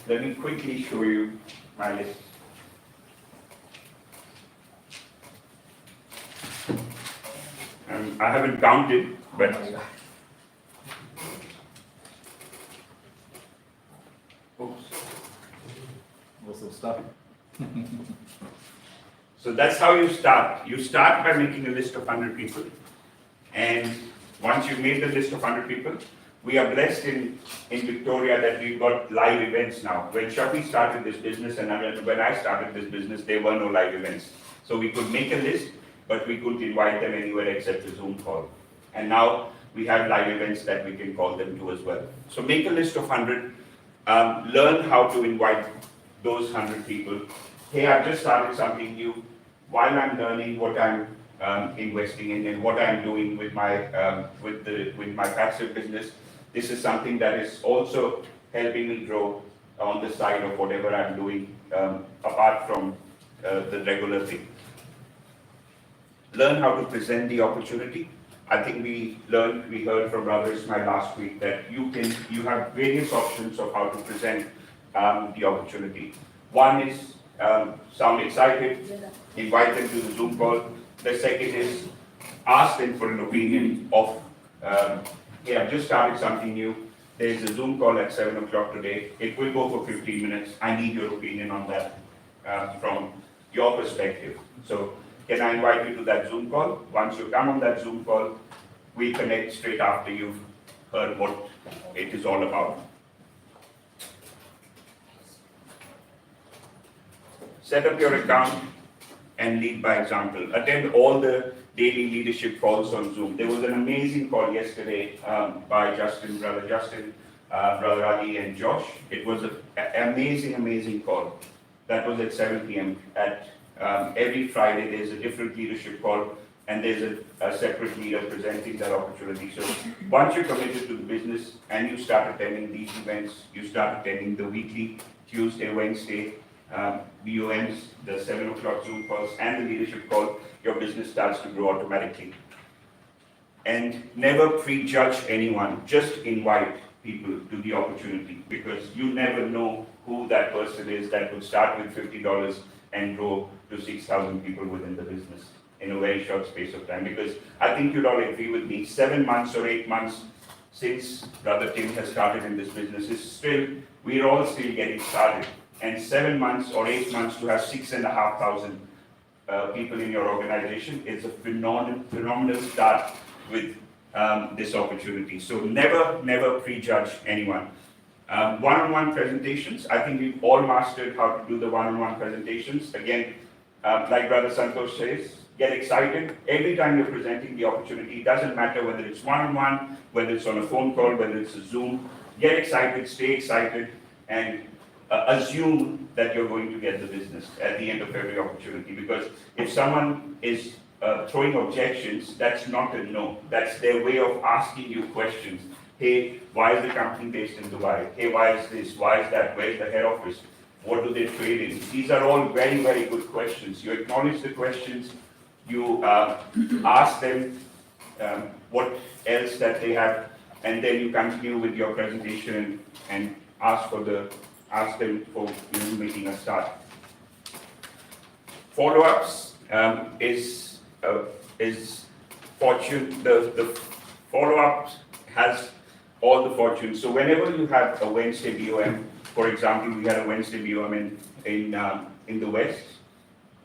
let me quickly show you my list. I haven't counted, but oops. Lots of stuff. So that's how you start. You start by making a list of 100 people. And once you've made the list of 100 people, we are blessed in Victoria that we've got live events now. When Shafi started this business and when I started this business, there were no live events. So we could make a list, but we couldn't invite them anywhere except a Zoom call. And now we have live events that we can call them to as well. So make a list of 100, learn how to invite those 100 people. Hey, I've just started something new. While I'm learning what I'm investing in and what I'm doing with my passive business, this is something that is also helping me grow on the side of whatever I'm doing apart from the regular thing. Learn how to present the opportunity. I think we heard from Brother Ismail last week that you have various options of how to present the opportunity. One is sound excited, invite them to the Zoom call. The second is ask them for an opinion of, hey, I've just started something new. There's a Zoom call at 7 o'clock today. It will go for 15 minutes. I need your opinion on that from your perspective. So can I invite you to that Zoom call? Once you come on that Zoom call, we connect straight after you've heard what it is all about. Set up your account and lead by example. Attend all the daily leadership calls on Zoom. There was an amazing call yesterday by Brother Justin, Brother Ali and Josh. It was an amazing call. That was at 7 p.m. Every Friday there's a different leadership call and there's a separate leader presenting that opportunity. So once you're committed to the business and you start attending these events, you start attending the weekly Tuesday, Wednesday, BOMs, the 7 o'clock Zoom calls and the leadership call, your business starts to grow automatically. And never prejudge anyone, just invite people to the opportunity because you never know who that person is that would start with $50 and grow to 6,000 people within the business in a very short space of time. Because I think you'd all agree with me, 7 months or 8 months since Brother Tim has started in this business is still, we're all still getting started. And 7 months or 8 months to have 6,500 people in your organization is a phenomenal start with this opportunity. So never prejudge anyone. One-on-one presentations, I think we've all mastered how to do the one-on-one presentations. Again, like Brother Santosh says, get excited. Every time you're presenting the opportunity, it doesn't matter whether it's one-on-one, whether it's on a phone call, whether it's a Zoom, get excited, stay excited, and assume that you're going to get the business at the end of every opportunity. Because if someone is throwing objections, that's not a no. That's their way of asking you questions. Hey, why is the company based in Dubai? Hey, why is this? Why is that? Where's the head office? What do they trade in? These are all very good questions. You acknowledge the questions. You ask them what else that they have, and then you continue with your presentation and ask them for making a start. Follow-ups is fortune. The follow-ups has all the fortune. So whenever you have a Wednesday BOM, for example, we had a Wednesday BOM in the West.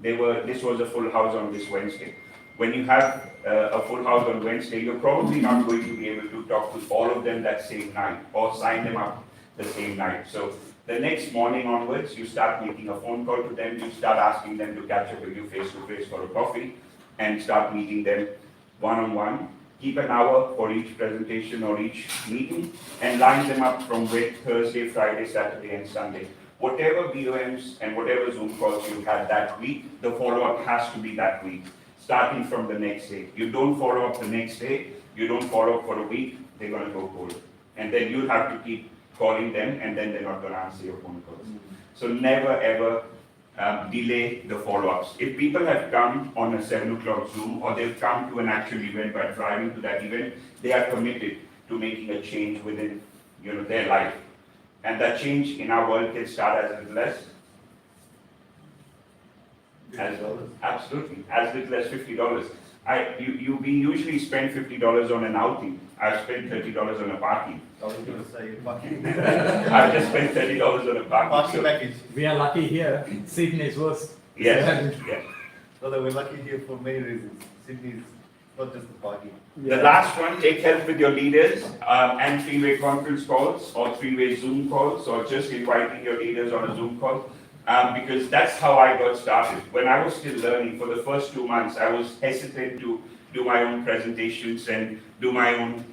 This was a full house on this Wednesday. When you have a full house on Wednesday, you're probably not going to be able to talk to all of them that same night or sign them up the same night. So the next morning onwards, you start making a phone call to them, you start asking them to catch up with you face-to-face for a coffee, and start meeting them one-on-one. Keep an hour for each presentation or each meeting, and line them up from Thursday, Friday, Saturday, and Sunday. Whatever BOMs and whatever Zoom calls you had that week, the follow-up has to be that week, starting from the next day. You don't follow up the next day, you don't follow up for a week, they're going to go cold. And then you have to keep calling them, and then they're not going to answer your phone calls. So never ever delay the follow-ups. If people have come on a 7 o'clock Zoom or they've come to an actual event by driving to that event, they are committed to making a change within their life. And that change in our world can start as little as $50. absolutely as little as $50. We usually spend $50 on an outing. I've spent $30 on a parking. I was going to say parking. I've just spent $30 on a parking. Parking package. We are lucky here. Sydney is worse. Yes, yes. Although we're lucky here for many reasons. Sydney is not just the parking. The last one, take help with your leaders and three-way conference calls or three-way Zoom calls or just inviting your leaders on a Zoom call. Because that's how I got started. When I was still learning for the first 2 months, I was hesitant to do my own presentations and do my own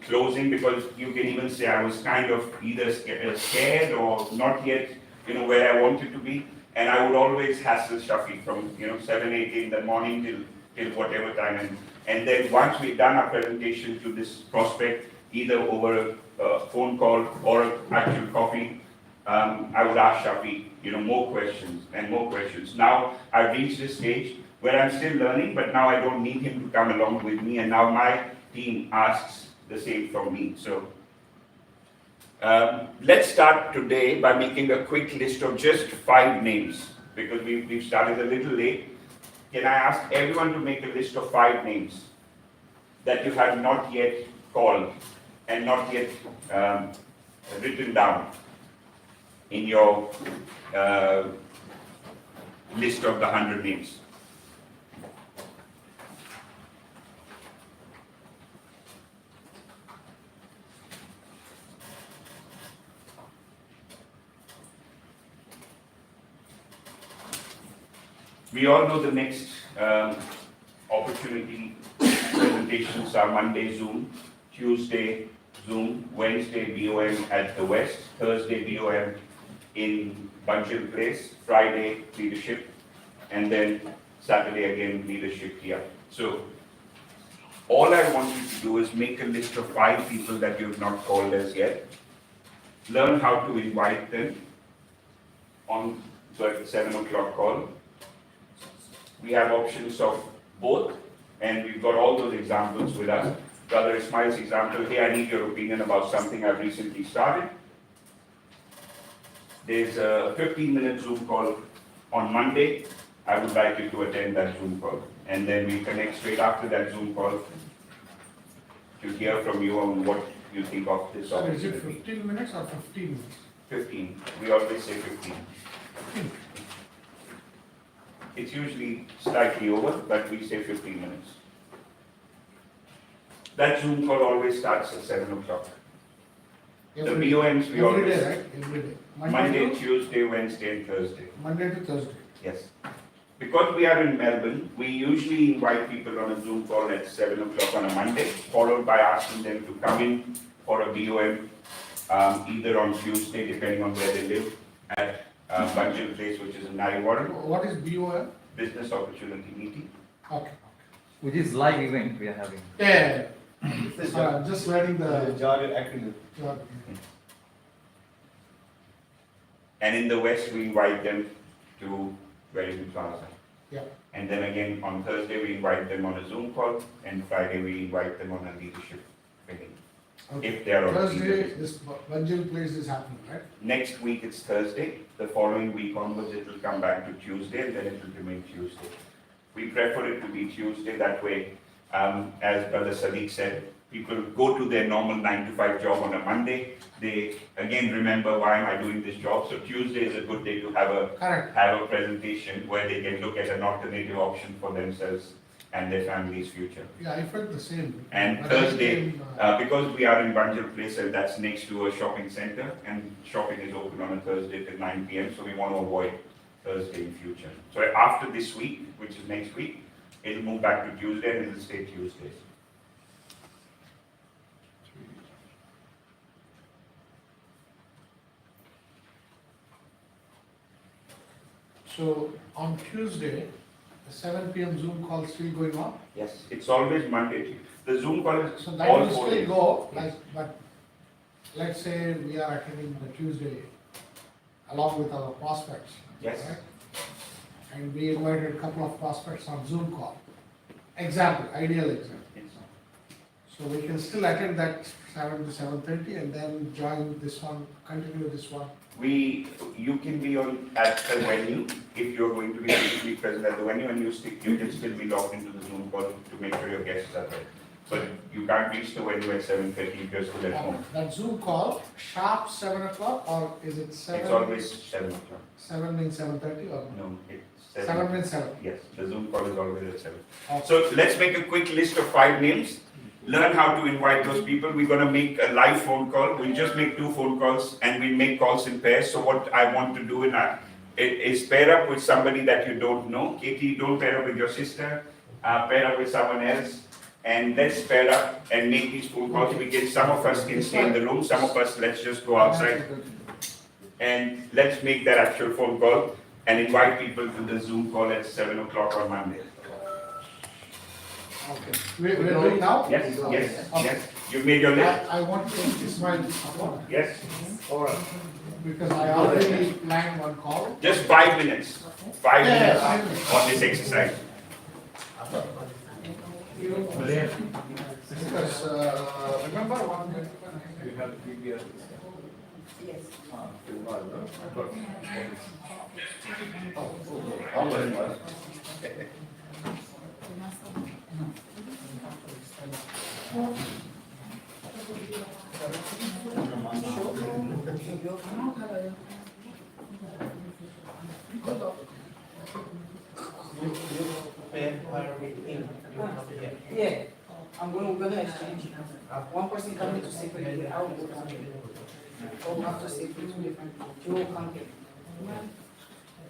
closing because you can even say I was kind of either scared or not yet, where I wanted to be. And I would always hassle Shafi from, 7, 8 in the morning till whatever time. And then once we've done our presentation to this prospect, either over a phone call or an actual coffee, I would ask Shafi, more questions and more questions. Now I've reached this stage where I'm still learning, but now I don't need him to come along with me, and now my team asks the same from me. So let's start today by making a quick list of just 5 names, because we've started a little late. Can I ask everyone to make a list of 5 names that you have not yet called and not yet written down in your list of the 100 names? We all know the next opportunity presentations are Monday Zoom, Tuesday Zoom, Wednesday BOM at the West, Thursday BOM in Bunchel Place, Friday leadership, and then Saturday again leadership here. So all I want you to do is make a list of 5 people that you've not called as yet. Learn how to invite them on the 7 o'clock call. We have options of both, and we've got all those examples with us. Brother Ismail's example, hey, I need your opinion about something I've recently started. There's a 15-minute Zoom call on Monday. I would like you to attend that Zoom call. And then we connect straight after that Zoom call to hear from you on what you think of this So is it opportunity. 15 minutes or 15 minutes? 15. We always say 15. It's usually slightly over, but we say 15 minutes. That Zoom call always starts at 7 o'clock. The BOMs we Every always, day, right? Every day. Monday, to, Tuesday, Wednesday and Thursday. Monday to Thursday. Yes. Because we are in Melbourne, we usually invite people on a Zoom call at 7 o'clock on a Monday, followed by asking them to come in for a BOM either on Tuesday, depending on where they live, at Bunchel Place, which is in Nariwaran, What is BOM? Business Opportunity Meeting. Okay. Which is live event we are having. Yeah. It's Just writing the the jargon acronym. job. And in the West, we invite them to Wellington Plaza. Yeah. And then again, on Thursday, we invite them on a Zoom call, and Friday, we invite them on a leadership meeting. Okay. If they are on Thursday, leadership. this Bunchel Place is happening, right? Next week, it's Thursday. The following week onwards, it will come back to Tuesday, and then it will remain Tuesday. We prefer it to be Tuesday, that way, as Brother Sadiq said, people go to their normal 9-to-5 job on a Monday. They again remember, why am I doing this job? So Tuesday is a good day to have Correct. a presentation where they can look at an alternative option for themselves and their family's future. Yeah, I felt the same. And But I Thursday, came, because we are in Bunchel Place, and that's next to a shopping center, and shopping is open on a Thursday till 9 p.m., so we want to avoid Thursday in future. So after this week, which is next week, it'll move back to Tuesday, and it'll stay Tuesdays. So on Tuesday, the 7 p.m. Zoom call still going on? Yes, it's always Monday. The Zoom call is So that all will 4 still days. go, like, but let's say we are attending the Tuesday along with our prospects. Yes. right? And we invited a couple of prospects on Zoom call. Example, ideal example. Yes. So we can still attend that 7 to 7:30 and then join this one, continue this one. You can be at the venue if you're going to be physically present at the venue, and you can still be logged into the Zoom call to make sure your guests are there. But you can't reach the venue at 7:30 if you're still at home. That Zoom call, sharp 7 o'clock, or is it 7? It's always 7 o'clock. 7 means 7:30 or? No, it's 7 means 7. Yes, the Zoom call is always at 7. Okay. So let's make a quick list of 5 names. Learn how to invite those people. We're going to make a live phone call. We'll just make 2 phone calls and we'll make calls in pairs. So what I want to do is pair up with somebody that you don't know. Katie, don't pair up with your sister. Pair up with someone else. And let's pair up and make these phone calls. Some of us can stay in the room. Some of us, let's just go outside. And let's make that actual phone call and invite people to the Zoom call at 7 o'clock on Monday. Okay. We're doing now? Yes, yes, Okay. yes. You made your list? I want to take Ismail phone Yes. because I already planned one call. Just 5 minutes. 5 Yeah, minutes 5 minutes. on this exercise. Brilliant. Because, remember one minute? You have PBR. Yes. Yeah, we're gonna exchange. One person coming to separate, I will go to separate. Or we have to separate 2 different, you will come here.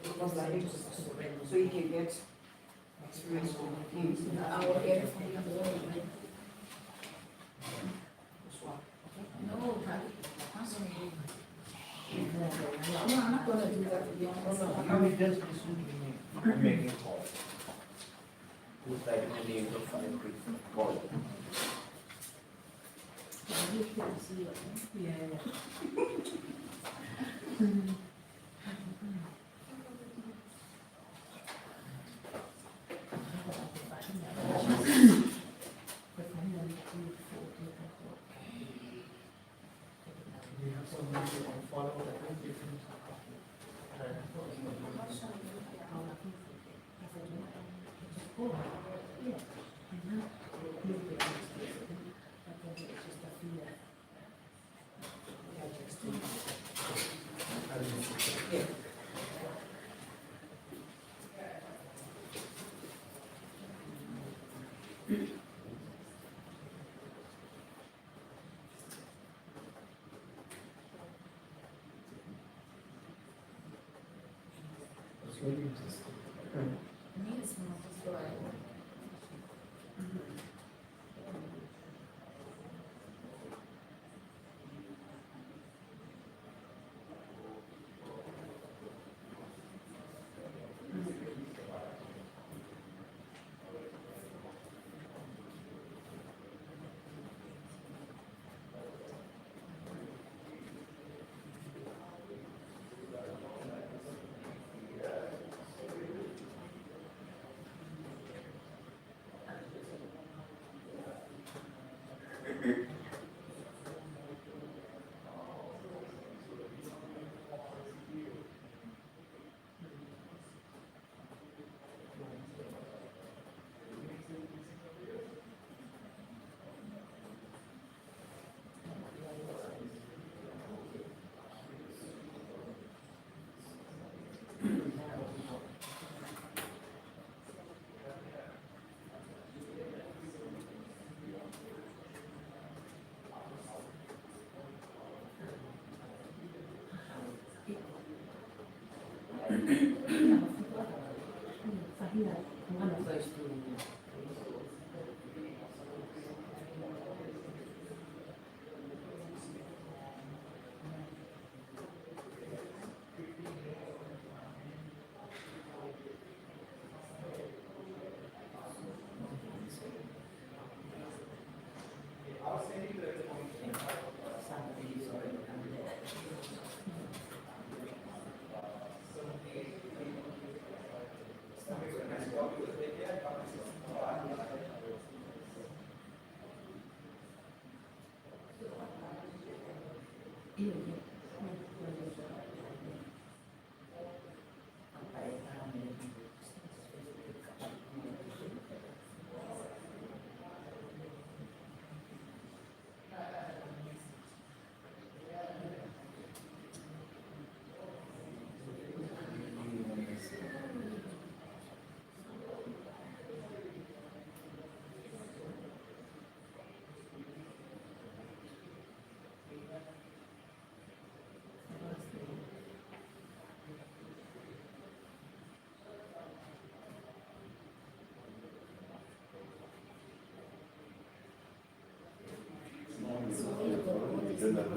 Because that is, so you can get experience on things. I will get it from the other way. This one. No, I'm not gonna do that, to be honest. How many days this will be making call? Who's like any of the 5 call?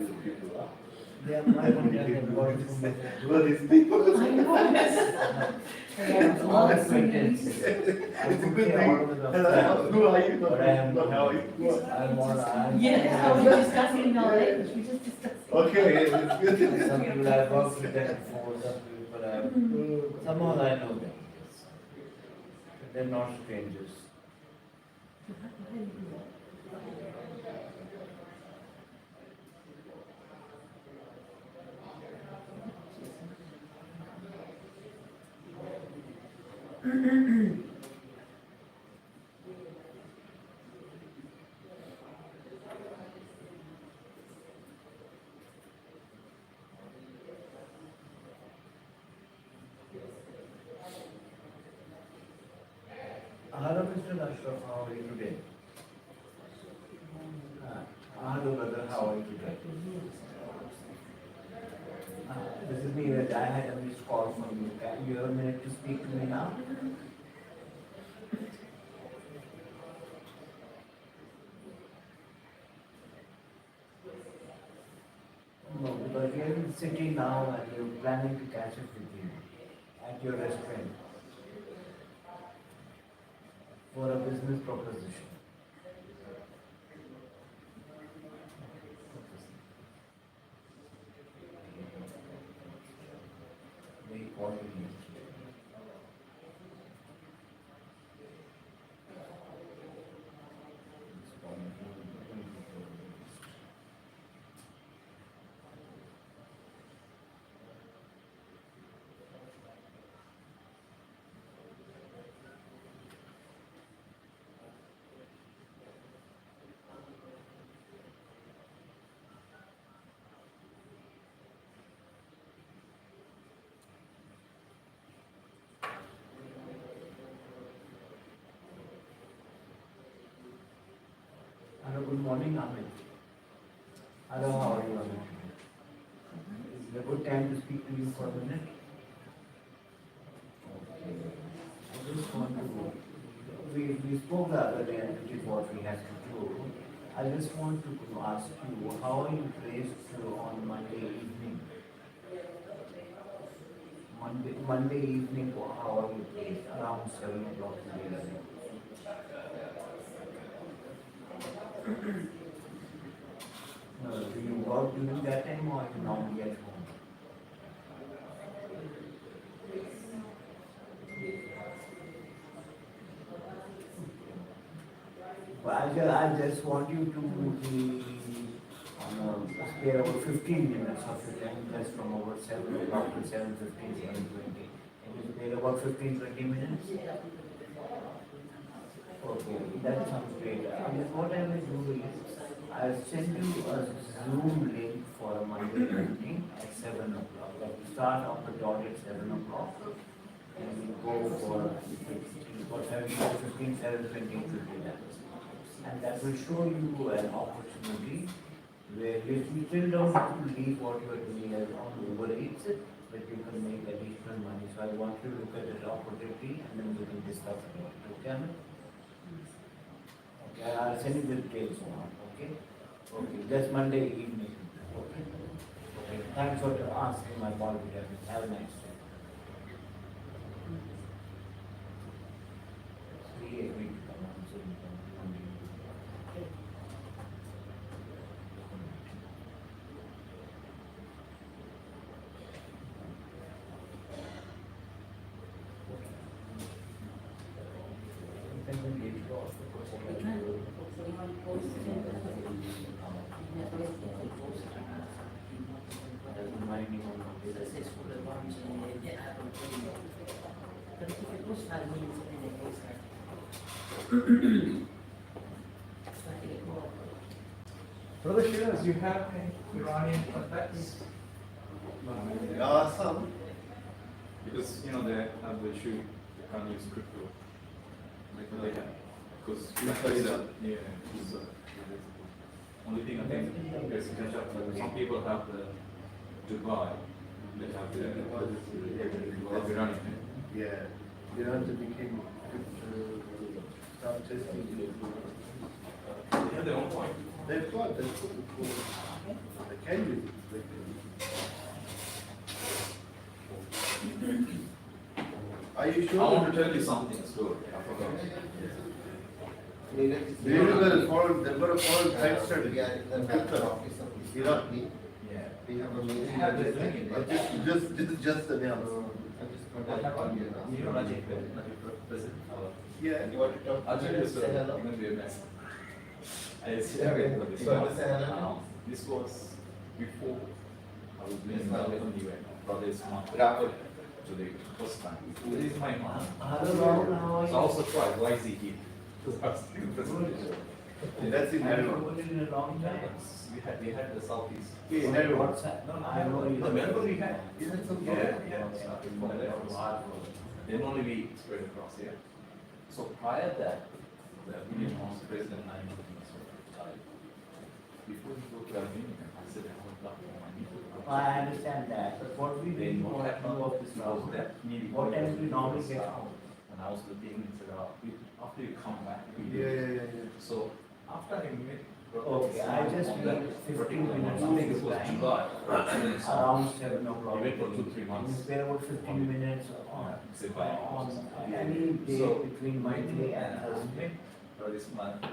with the people. They are my employees from the. Who are these people? I know. I have all acquaintances. I It's a would good say thing. all over the Who are you? But I am not. How are you? I'm all, I'm. Yeah, are we discussing knowledge? We just discussed. Okay, it's good. Some people I've worked with them before, some people I've, somehow I know them. They're not strangers. Hello, Mr. Ashraf, how are you today? Hello, brother, how are you today? This is me, that I had a missed call from you. Can you have a minute to speak to me now? No, because we are in the city now and we're planning to catch up with you at your restaurant for a business proposition. They called me yesterday. It's calling me. Hello, good morning, Amit. Hello, how are you, Amit? Is it a good time to speak to you for a minute? Okay. I just want to, we spoke the other day and which is what we have to do. I just want to ask you, how are you placed on Monday evening? Monday evening, how are you placed? Around 7 o'clock in the evening. Do you work during that time or you normally at home? Well, I just want you to be spare about 15 minutes of your time, just from about 7 o'clock to 7:15, 7:20. Can you spare about 15-20 minutes? Okay, that sounds great. What I will do is, I'll send you a Zoom link for a Monday meeting at 7 o'clock. Like we start off the dot at 7 o'clock and we go for 15, 7:20 to do that. And that will show you an opportunity where you still don't have to leave what you are doing as on Uber Eats, but you can make additional money. So I want you to look at that opportunity and then we can discuss about it. Okay, Amit? Okay, I'll send you the details now, okay? Okay, that's Monday evening, okay? Okay, thanks for asking my call, Peter. Have a nice day. We agreed to come on Zoom on Monday evening. You can then leave it off, of course. Doesn't mind me on Monday. Brother Shiraz, you have Iranian contacts? Yeah, some. Because, you know, they have the issue, they can't use crypto. Like they have. Because yeah, it's, only thing I think is to catch up. Some people have the Dubai, they have the Iranian. Yeah. You know, to become start testing. They have their own point. They've got, they can use it. Are you I sure? want to tell you something, a story, I forgot. They've got a foreign trade strategy. Iraq. Yeah. We have They have this thing, but this is just an announcement. you know, Rajat, President, Yeah, you want to talk? I'll tell you a story, it's going to be a mess. This was before I was doing the UN, Brothers Month. To the first time. This is my mom. So I was surprised, why is he here? Because I was the president. That's in Nairobi. in a long time. We had the southeast. Yeah, Nairobi. What's that? No, I know you. The Melbourne we had. Is that some Yeah, started from there. Then only we spread across here. So prior that, the Indian House President and before we go to Armenia, I said I would love to money. I understand that, but what we Then do, what happened of was that what time we normally get out? And I was looking and said, after you come back, we Yeah. So after I met. Okay, I just need 15 minutes I think it of was time. July. Around 7 o'clock. We went for 2-3 months. Spare about 15 minutes Say bye. on any day So- between Monday and Thursday. Or this month.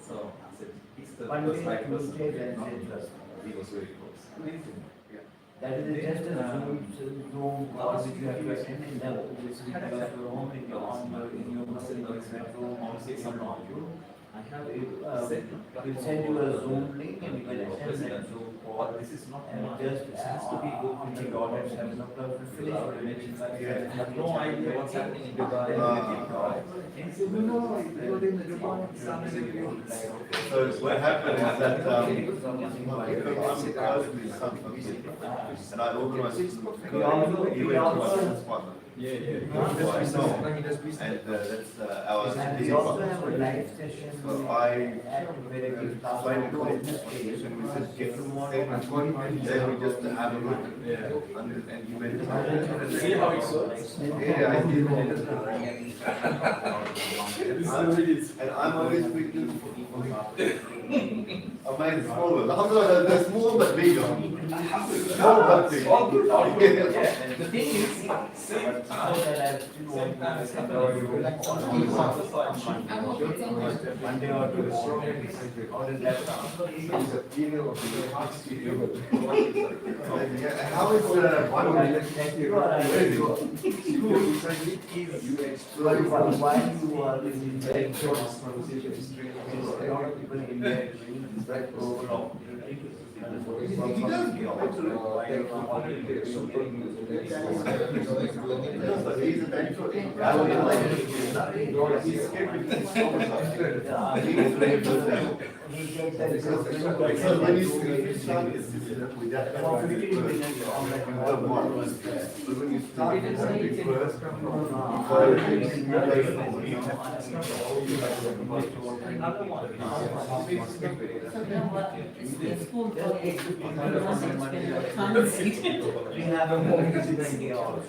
So I said, he's the Monday, first right person. Tuesday, Wednesday, Thursday. He was very close. That is just a Zoom call which you have to attend in the, which you have at your home, in your bedroom, or say some I have we'll send you a Zoom link and you can attend that Zoom call. But this is not And much. just It has to be good on in the the dot at government. 7 o'clock, we finish our elections. Yeah. I have no idea what's happening in Dubai. And he said, no, you're in the Dubai. So what happened is that, I'm personally something, and I organized We also- partner. Yeah. And that's our. And we also have a live session. So I Where we talk find a about call, business days. and we said, get then we just have a look. Yeah. And you went. See how it works? Yeah, I did. And I'm always thinking, am I smaller? They're small but big. Small but big. All good, all good. Yeah. And the thing is, same time, same time as Monday or Tuesday. Or is that? How is one? You are while you are in very short conversations, a lot of people in there is that overall. We have a more busy also.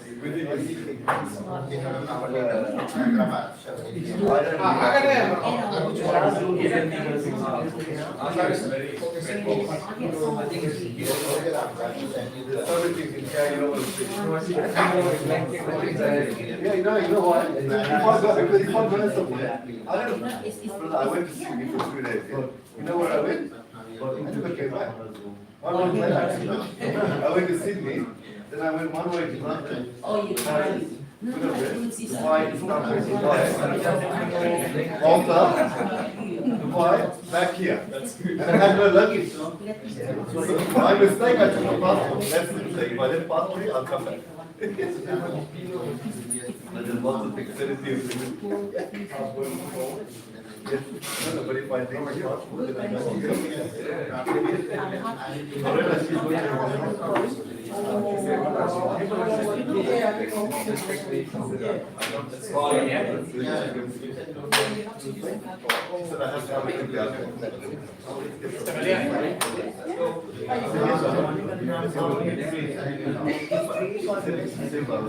Yeah, you know what? If I'm going somewhere, I don't know. I went to Sydney for 2 days. You know where I went? I never came back. 1 month later, I went to Sydney, then I went 1 way to London. Oh, you tried. Dubai, Istanbul, Malta, Dubai, back here. And I had no luggage. So my mistake, I took my passport. That's the mistake. If I didn't passport it, I'll come back. But there's lots of flexibility. Yes, no, but if I take my passport, then I must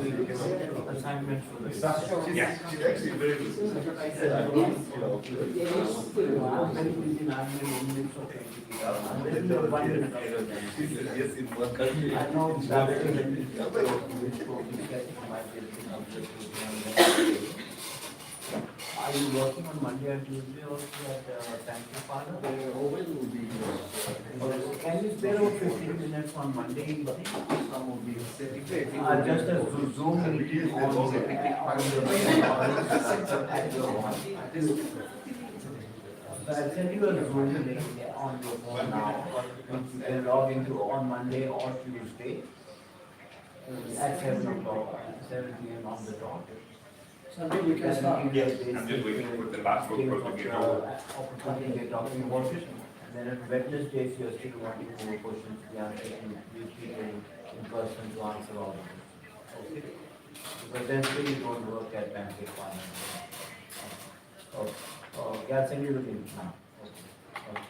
Assignment for the. She's actually very good. I said, you know, Yes, in one country. I know Saturday when we might be a little objective. Are you working on Monday and Tuesday also at Sanctuary Parlor? Can you spare about 15 minutes on Monday evening? Some of these. Just a Zoom meeting on I'll send you a Zoom link on your phone now. You can log into on Monday or Tuesday at 7 o'clock, 7 p.m. on the dot. Sunday we can start. Yes, I'm just waiting for the last book to get over. Opportunity we're talking about it. And then at Wednesdays, you're still wanting more questions, we are taking people in person to answer all of it. Okay? Because then still you don't work at Pancake Parliament. Yeah, I'll send you the link now. Okay.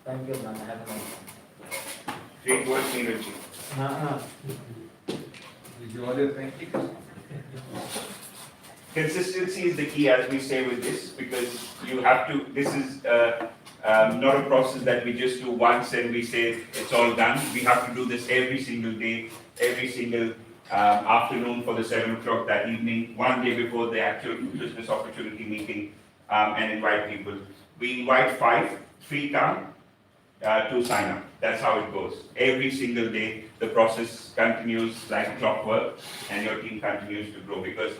Thank you, man. Have a nice day. Great work, Neeraj. Did you order pancakes? Consistency is the key, as we say with this, because you have to, this is not a process that we just do once and we say it's all done. We have to do this every single day, every single afternoon for the 7 o'clock that evening, one day before the actual business opportunity meeting, and invite people. We invite 3 come, 2 sign up. That's how it goes. Every single day, the process continues like clockwork and your team continues to grow, because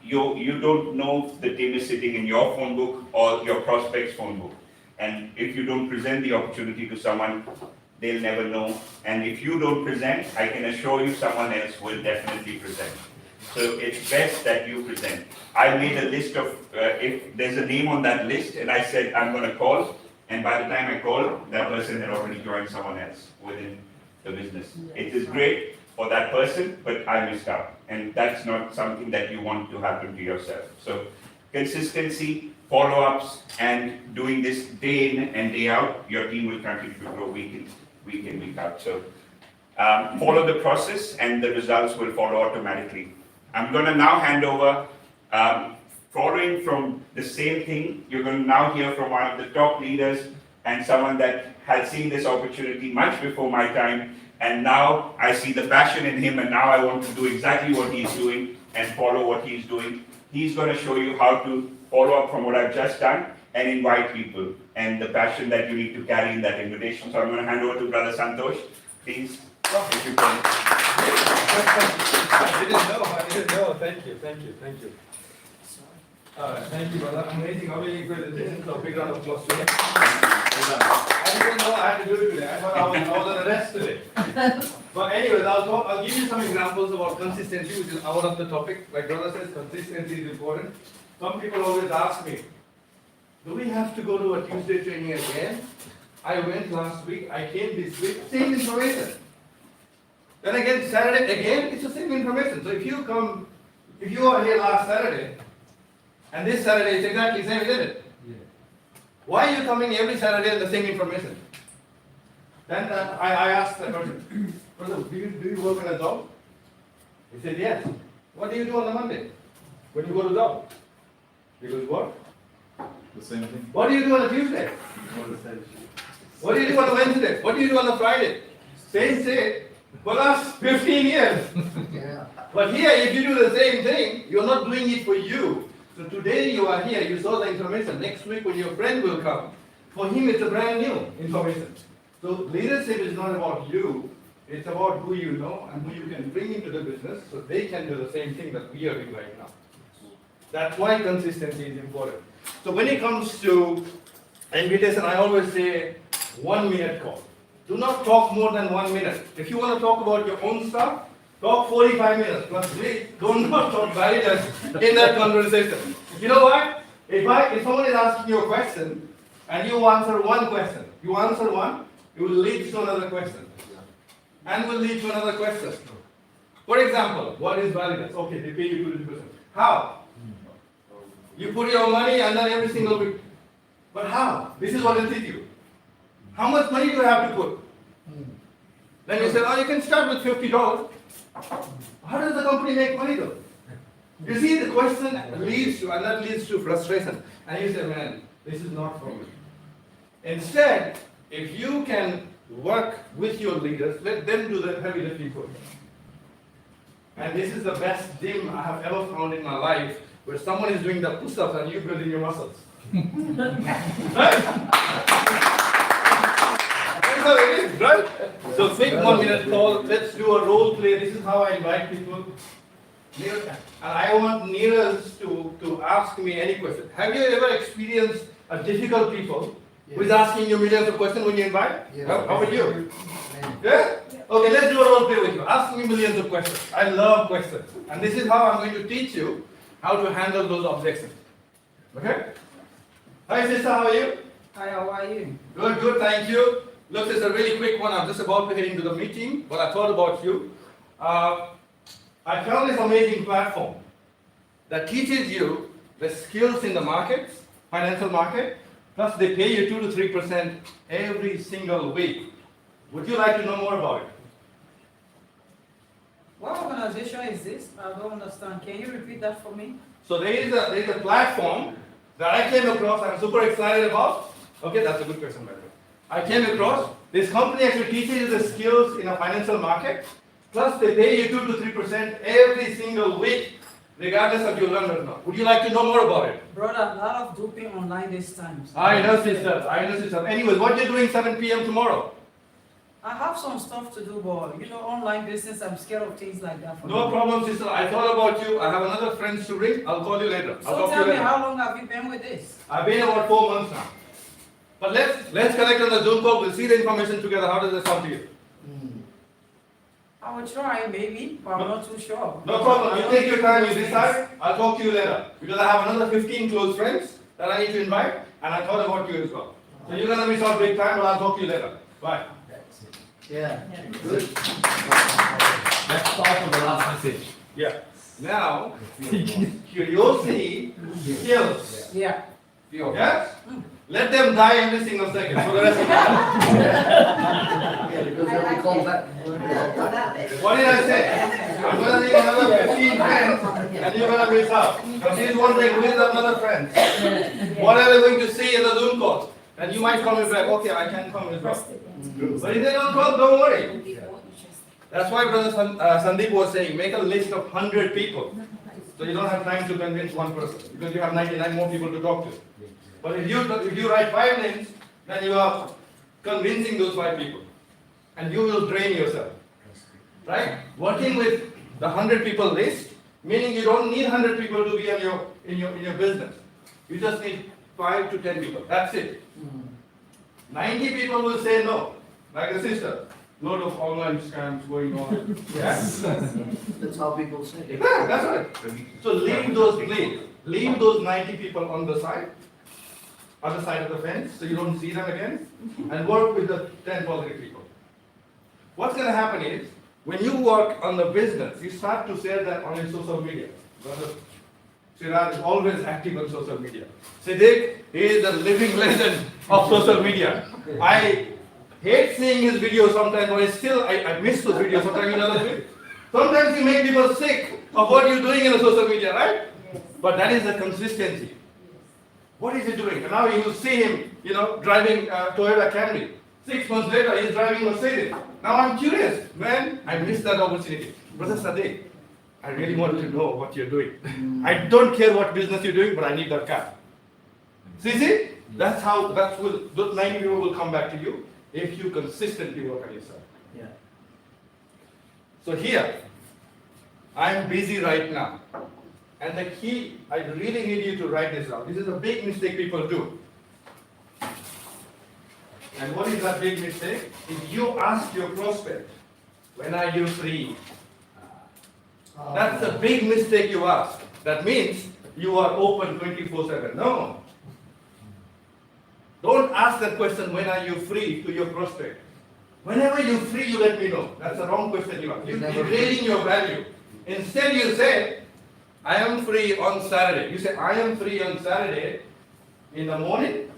you don't know the team is sitting in your phone book or your prospect's phone book. And if you don't present the opportunity to someone, they'll never know. And if you don't present, I can assure you someone else will definitely present. So it's best that you present. I made a list of, if there's a name on that list, and I said, I'm going to call. And by the time I called, that person had already joined someone else within the business. It is great for that person, but I missed out. And that's not something that you want to happen to yourself. So consistency, follow-ups, and doing this day in and day out, your team will continue to grow week in, week out. So follow the process and the results will follow automatically. I'm going to now hand over, following from the same thing, you're going to now hear from one of the top leaders and someone that had seen this opportunity much before my time. And now I see the passion in him, and now I want to do exactly what he's doing and follow what he's doing. He's going to show you how to follow up from what I've just done and invite people, and the passion that you need to carry in that invitation. So I'm going to hand over to Brother Santosh. Please, if you can. I didn't know. Thank you. Thank you, brother. Amazing, really good presentation. So big round of applause to him. I didn't know I had to do it today. I thought I was on the rest today. But anyways, I'll give you some examples about consistency, which is out of the topic. Like brother says, consistency is important. Some people always ask me, do we have to go to a Tuesday training again? I went last week, I came this week, same information. Then again, Saturday, again, it's the same information. So if you are here last Saturday, and this Saturday is exactly the same, isn't it? Yeah. Why are you coming every Saturday with the same information? Then I asked the person, brother, do you work in a job? He said, yes. What do you do on the Monday when you go to job? You go to work. The same thing. What do you do on a Tuesday? What do you do on a Wednesday? What do you do on a Friday? Same for last 15 years. Yeah. But here, if you do the same thing, you're not doing it for you. So today you are here, you saw the information. Next week when your friend will come, for him it's a brand new information. So leadership is not about you, it's about who you know and who you can bring into the business so they can do the same thing that we are doing right now. That's why consistency is important. So when it comes to invitation, I always say 1 minute call. Do not talk more than 1 minute. If you want to talk about your own stuff, talk 45 minutes, but please do not talk Validus in that conversation. You know what? If someone is asking you a question and you answer one question, you answer one, it will lead to another question. And will lead to another question. For example, what is Validus? Okay, they pay you 2%. How? You put your money and then every single week. But how? This is what I teach you. How much money do you have to put? Then you say, oh, you can start with $50. How does the company make money though? You see, the question leads to, and that leads to frustration. And you say, man, this is not for me. Instead, if you can work with your leaders, let them do the heavy lifting for you. And this is the best gym I have ever found in my life, where someone is doing the push-ups and you building your muscles. Right? That's how it is, right? So take 1 minute call, let's do a role play. This is how I invite people. And I want Neeraj to ask me any question. Have you ever experienced a difficult people who is asking you millions of questions when you invite? Yes. How about you? Yeah? Okay, let's do a role play with you. Ask me millions of questions. I love questions. And this is how I'm going to teach you how to handle those objections. Okay? Hi sister, how are you? Hi, how are you? Good, good, thank you. Look, it's a really quick one. I'm just about to head into the meeting, but I thought about you. I found this amazing platform that teaches you the skills in the markets, financial market, plus they pay you 2 to 3% every single week. Would you like to know more about it? What organization is this? I don't understand. Can you repeat that for me? So there is a platform that I came across, I'm super excited about. Okay, that's a good question, by the way. I came across, this company actually teaches you the skills in a financial market, plus they pay you 2 to 3% every single week, regardless of you learn or not. Would you like to know more about it? Brother, a lot of duping online this time. I know, sister. I know, sister. Anyways, what are you doing 7 p.m. tomorrow? I have some stuff to do, but online business, I'm scared of things like that. No problem, sister. I thought about you. I have another friend to ring. I'll call you later. I'll So talk to tell you me, later. how long have you been with this? I've been about 4 months now. But let's connect on the Zoom call. We'll see the information together. How does that sound to you? I will try, maybe, but I'm not too sure. No problem. You take your time. You decide. I'll talk to you later. Because I have another 15 close friends that I need to invite. And I thought about you as well. So you're going to miss out big time, but I'll talk to you later. Bye. Yeah. Good. Let's start with the last message. Yeah. Now, curiosity kills. Yeah. Yes? Let them die every single second for the rest of the time. Yeah, because they'll be called back. What did I say? I'm going to need another 15 friends and you're going to miss out. Now she's wondering who is another friend. What are they going to see in the Zoom call? And you might comment back, okay, I can come as well. But if they don't come, don't worry. That's why Brother Sandeep was saying, make a list of 100 people. So you don't have time to convince one person, because you have 99 more people to talk to. But if you write 5 names, then you are convincing those 5 people. And you will drain yourself. Right? Working with the 100 people list, meaning you don't need 100 people to be in your business. You just need 5 to 10 people. That's it. 90 people will say no, like the sister. Load of online scams going on. Yes. That's how people say it. Yeah, that's right. So leave those 90 people on the side, other side of the fence, so you don't see them again, and work with the 10 positive people. What's going to happen is, when you work on the business, you start to share that on your social media. Brother Siraj is always active on social media. Siddiq is the living legend of social media. I hate seeing his videos sometimes, but I miss those videos sometimes. Sometimes you make people sick of what you're doing in the social media, right? Yes. But that is the consistency. What is he doing? And now you will see him, driving Toyota Camry. 6 months later, he's driving Mercedes. Now I'm curious, man, I missed that opportunity. Brother Sadiq, I really want to know what you're doing. I don't care what business you're doing, but I need that car. See? Those 90 people will come back to you if you consistently work on yourself. Yeah. So here, I'm busy right now. And the key, I really need you to write this down. This is a big mistake people do. And what is that big mistake? If you ask your prospect, when are you free? That's a big mistake you ask. That means you are open 24/7. No. Don't ask that question, when are you free, to your prospect. Whenever you're free, you let me know. That's the wrong question you ask. You're degrading your value. Instead you say, I am free on Saturday. You say, I am free on Saturday in the morning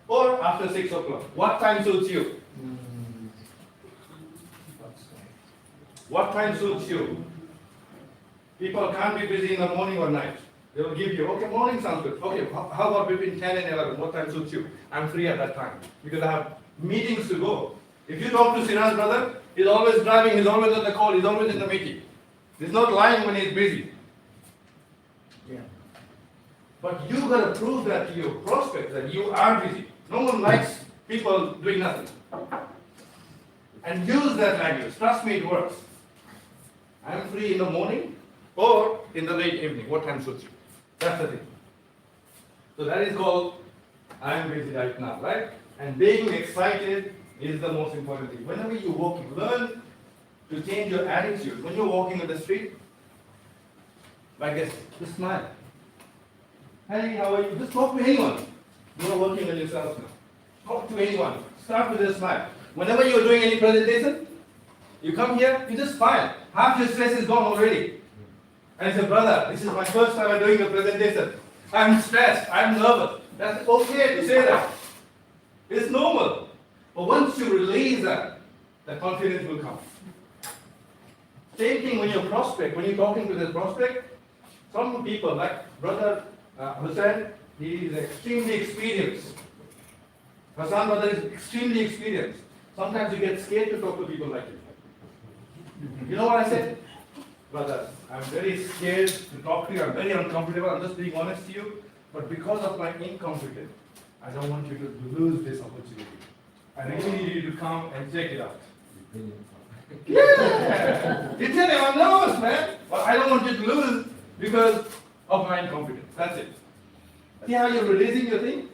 or after 6 o'clock. What time suits you? What time suits you? People can't be busy in the morning or night. They will give you, okay, morning sounds good. Okay, how about between 10 and 11? What time suits you? I'm free at that time because I have meetings to go. If you talk to Sinan's brother, he's always driving, he's always on the call, he's always in the meeting. He's not lying when he's busy. Yeah. But you gotta prove that to your prospects that you are busy. No one likes people doing nothing. And use that language. Trust me, it works. I'm free in the morning or in the late evening. What time suits you? That's the thing. So that is called I'm busy right now, right? And being excited is the most important thing. Whenever you're walking, learn to change your attitude. When you're walking on the street, like this, just smile. Hey, how are you? Just talk to anyone. You're working on yourself now. Talk to anyone. Start with a smile. Whenever you're doing any presentation, you come here, you just smile. Half your stress is gone already. And I say, brother, this is my first time I'm doing a presentation. I'm stressed, I'm nervous. That's okay to say that. It's normal. But once you release that, the confidence will come. Same thing when you're prospect, when you're talking to this prospect, some people like brother Hussain, he is extremely experienced. Hassan brother is extremely experienced. Sometimes you get scared to talk to people like you. You know what I said? Brother, I'm very scared to talk to you, I'm very uncomfortable, I'm just being honest to you, but because of my incompetence, I don't want you to lose this opportunity. I really need you to come and check it out. Yeah! You tell him, I'm nervous, man, but I don't want you to lose because of my incompetence. That's it. See how you're releasing your thing?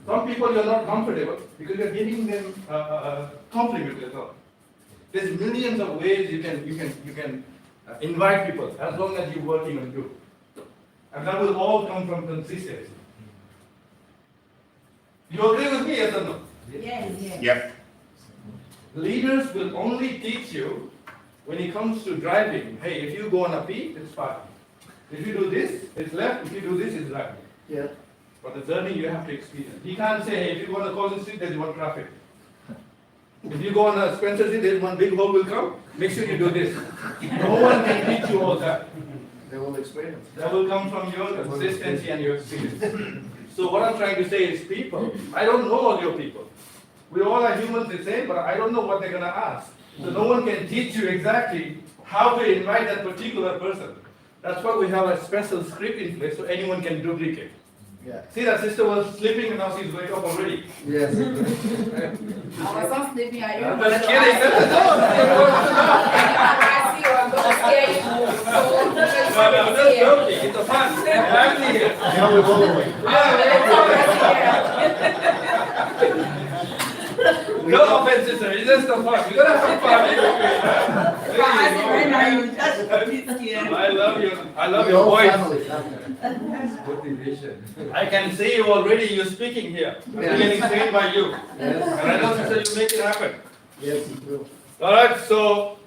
Some people you're not comfortable because you're giving them a compliment as well. There's millions of ways you can invite people as long as you're working on you. And that will all come from consistency. You agree with me, yes or no? Yes, yes. Yep. Leaders will only teach you when it comes to driving. Hey, if you go on a P, it's fine. If you do this, it's left. If you do this, it's right. Yeah. But the journey you have to experience. He can't say, hey, if you go on a Collins Street, there's one traffic. If you go on a Spencer Street, there's one big hole will come. Make sure you do this. No one can teach you all that. They will explain it. That will come from your consistency and your experience. So what I'm trying to say is people, I don't know all your people. We all are humans the same, but I don't know what they're going to ask. So no one can teach you exactly how to invite that particular person. That's why we have a special script in place so anyone can duplicate. Yeah. See, that sister was sleeping and now she's wake up already. Yes. I was not sleeping, I I'm didn't. just kidding. I see you, I'm gonna scare you. So, No, I'm just joking. It's a fun. Family here. Now we're following. No offense, sister. It's just a fun. We're gonna have fun. I love you. I love your voice. Motivation. I can see you already. You're speaking here. I'm getting trained by you. And I know, sister, you make it happen. Yes, it will. All right. So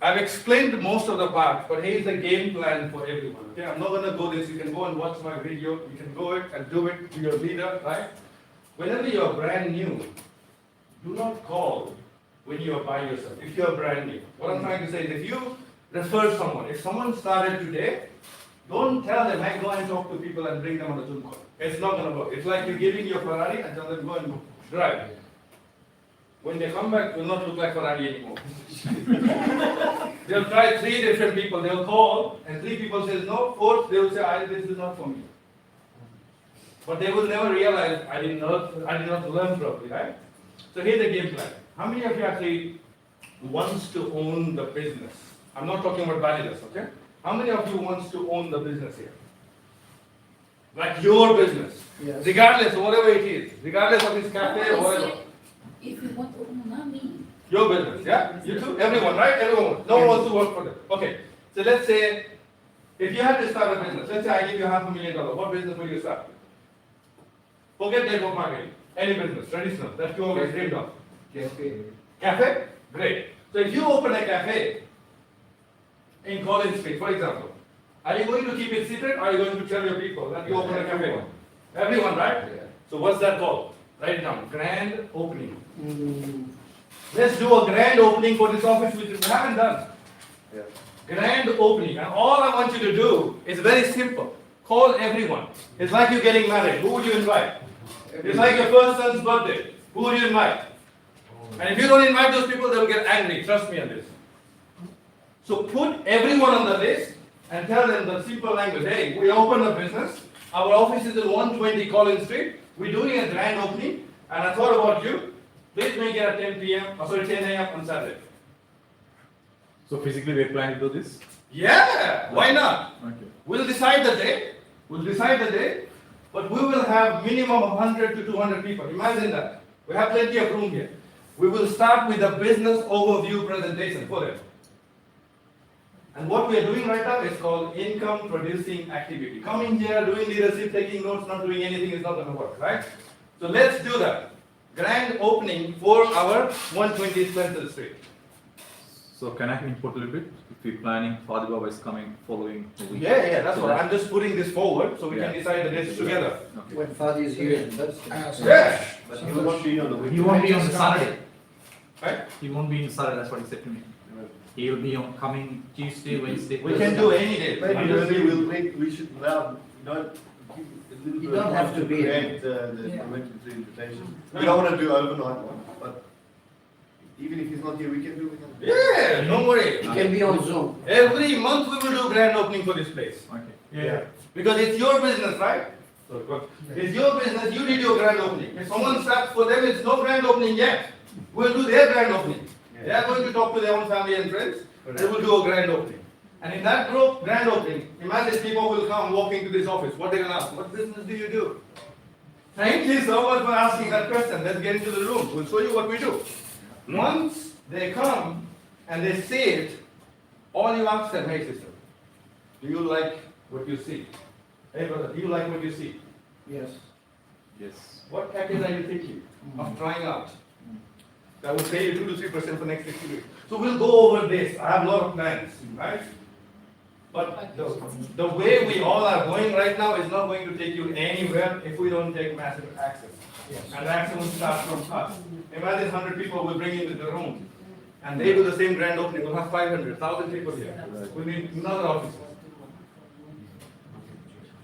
I've explained most of the part, but here's the game plan for everyone. Okay, I'm not gonna go this. You can go and watch my video. You can go it and do it to your leader, right? Whenever you're brand new, do not call when you are by yourself. If you're brand new, what I'm trying to say is, if you refer someone, if someone started today, don't tell them, hey, go and talk to people and bring them on a Zoom call. It's not gonna work. It's like you're giving your Ferrari and tell them go and drive. When they come back, it will not look like Ferrari anymore. They'll try 3 different people. They'll call, and 3 people say no. 4th, they will say, this is not for me. But they will never realize I did not learn properly, right? So here's the game plan. How many of you actually wants to own the business? I'm not talking about Validus, okay? How many of you wants to own the business here? Like your business, Yes. regardless of whatever it is, regardless of his cafe or whatever. If you want to own, not me. Your business, yeah? You too? Everyone, right? Everyone. No one wants to work for them. Okay. So let's say, if you had to start a business, let's say I give you $500,000, what business will you start? Forget network marketing. Any business, traditional, that you always dreamed of. Cafe. Cafe? Great. So if you open a cafe in Collins Street, for example, are you going to keep it secret or are you going to tell your people that you open a cafe? Everyone, right? Yeah. So what's that called? Write it down. Grand opening. Let's do a grand opening for this office, which we haven't done. Yeah. grand opening, and all I want you to do is very simple. Call everyone. It's like you're getting married. Who would you invite? It's like your first son's birthday. Who would you invite? And if you don't invite those people, they will get angry. Trust me on this. So put everyone on the list and tell them the simple language. Hey, we open a business. Our office is in 120 Collins Street. We're doing a grand opening, and I thought about you. Please make it at 10 p.m. or 10 a.m. on Saturday. So physically we're planning to do this? Yeah, why not? Okay. We'll decide the day. But we will have minimum of 100 to 200 people. Imagine that. We have plenty of room here. We will start with a business overview presentation for them. And what we are doing right now is called income producing activity. Coming here, doing leadership, taking notes, not doing anything is not going to work, right? So let's do that. Grand opening for our 120 Spencer Street. So can I input a little bit? If we're planning, Father Baba is coming following the week. Yeah, that's So what that- I'm just putting this forward so we can Yeah. decide the dates together. Okay. When Father is here, that's. Yeah. But you won't be on the He weekend. won't be on the Saturday. Right? He won't be in Saturday, that's what he said to me. He will be on coming Tuesday, Wednesday. We can do any day. Maybe early we'll make, we should allow, don't, give a little You bit of don't have time to be create the Yeah. momentum to invitation. We don't want to do overnight one, but even if he's not here, we can do it. Yeah, don't worry. It can be on Zoom. Every month we will do grand opening for this place. Okay. Yeah. Because it's your business, right? It's your business, you did your grand opening. If someone starts for them, it's no grand opening yet. We'll do their grand opening. They are going to talk to their own family and friends. They will do a grand opening. And in that group, grand opening, imagine people will come walking to this office. What they're going to ask? What business do you do? Thank you so much for asking that question. Let's get into the room. We'll show you what we do. Once they come and they say it, all you ask them, hey sister, do you like what you see? Hey brother, do you like what you see? Yes. Yes. What package are you thinking of trying out? That will pay you 2 to 3% for next 60 weeks. So we'll go over this. I have a lot of plans, right? But the way we all are going right now is not going to take you anywhere if we don't take massive action. And the action will start from us. Imagine 100 people will bring into the room. And they do the same grand opening. We'll have 500, 1,000 people here. We need another office.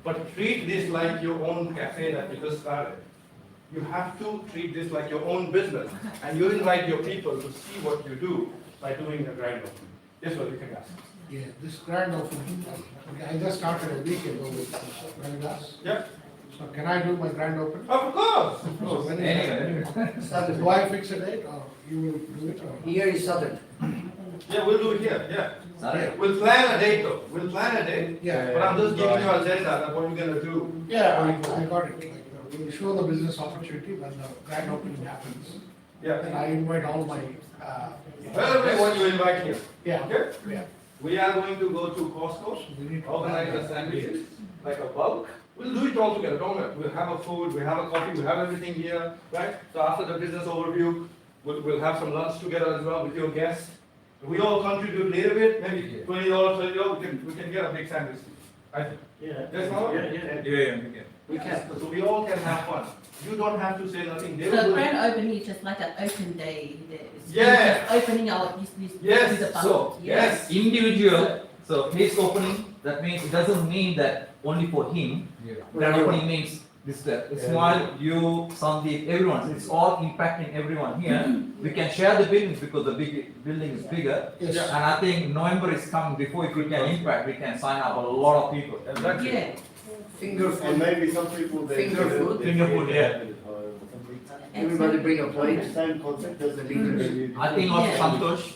But treat this like your own cafe that you just started. You have to treat this like your own business. And you invite your people to see what you do by doing a grand opening. That's what you can ask. Yeah, this grand opening, I just started a week ago with Validus. Yep. So can I do my grand opening? Of course. So when is that? Saturday. Do I fix a date or you will do it or? Here is Saturday. Yeah, we'll do it here, yeah. Saturday. We'll plan a date though. We'll plan a date. Yeah. But I'm just giving you an agenda that what we're gonna do. Yeah, I got it. Like, we'll show the business opportunity when the grand opening happens. Yeah. And I invite all my, Everyone you invite here. yeah, Okay? yeah. We are going to go to Costco, We need to organize plan the that. sandwiches, like a bulk. We'll do it all together, don't worry. We'll have a food, we'll have a coffee, we'll have everything here, right? So after the business overview, we'll have some lunch together as well with your guests. We all contribute a little bit, maybe $20, $30, we can get a big sandwich. I think. Yeah. Yes, Mama? Yeah. We can, so we all can have fun. You don't have to say nothing. They will So do grand it. opening is just like an open day. It's Yeah. just opening our business Yes, to the public. So, Yes. individual, so his opening, that means, it doesn't mean that only for him. Grand opening means this, that, Ismail, you, Sandeep, everyone, it's all impacting everyone here. We can share the buildings because the big building is bigger. Yes. And I think November is coming, before if we can impact, we can sign up a lot of people. Exactly. Yeah. Finger And food. maybe some people they. Finger food. Finger food, yeah. Everybody bring a plate. Same concept as the leaders. I think also Yeah. Santosh,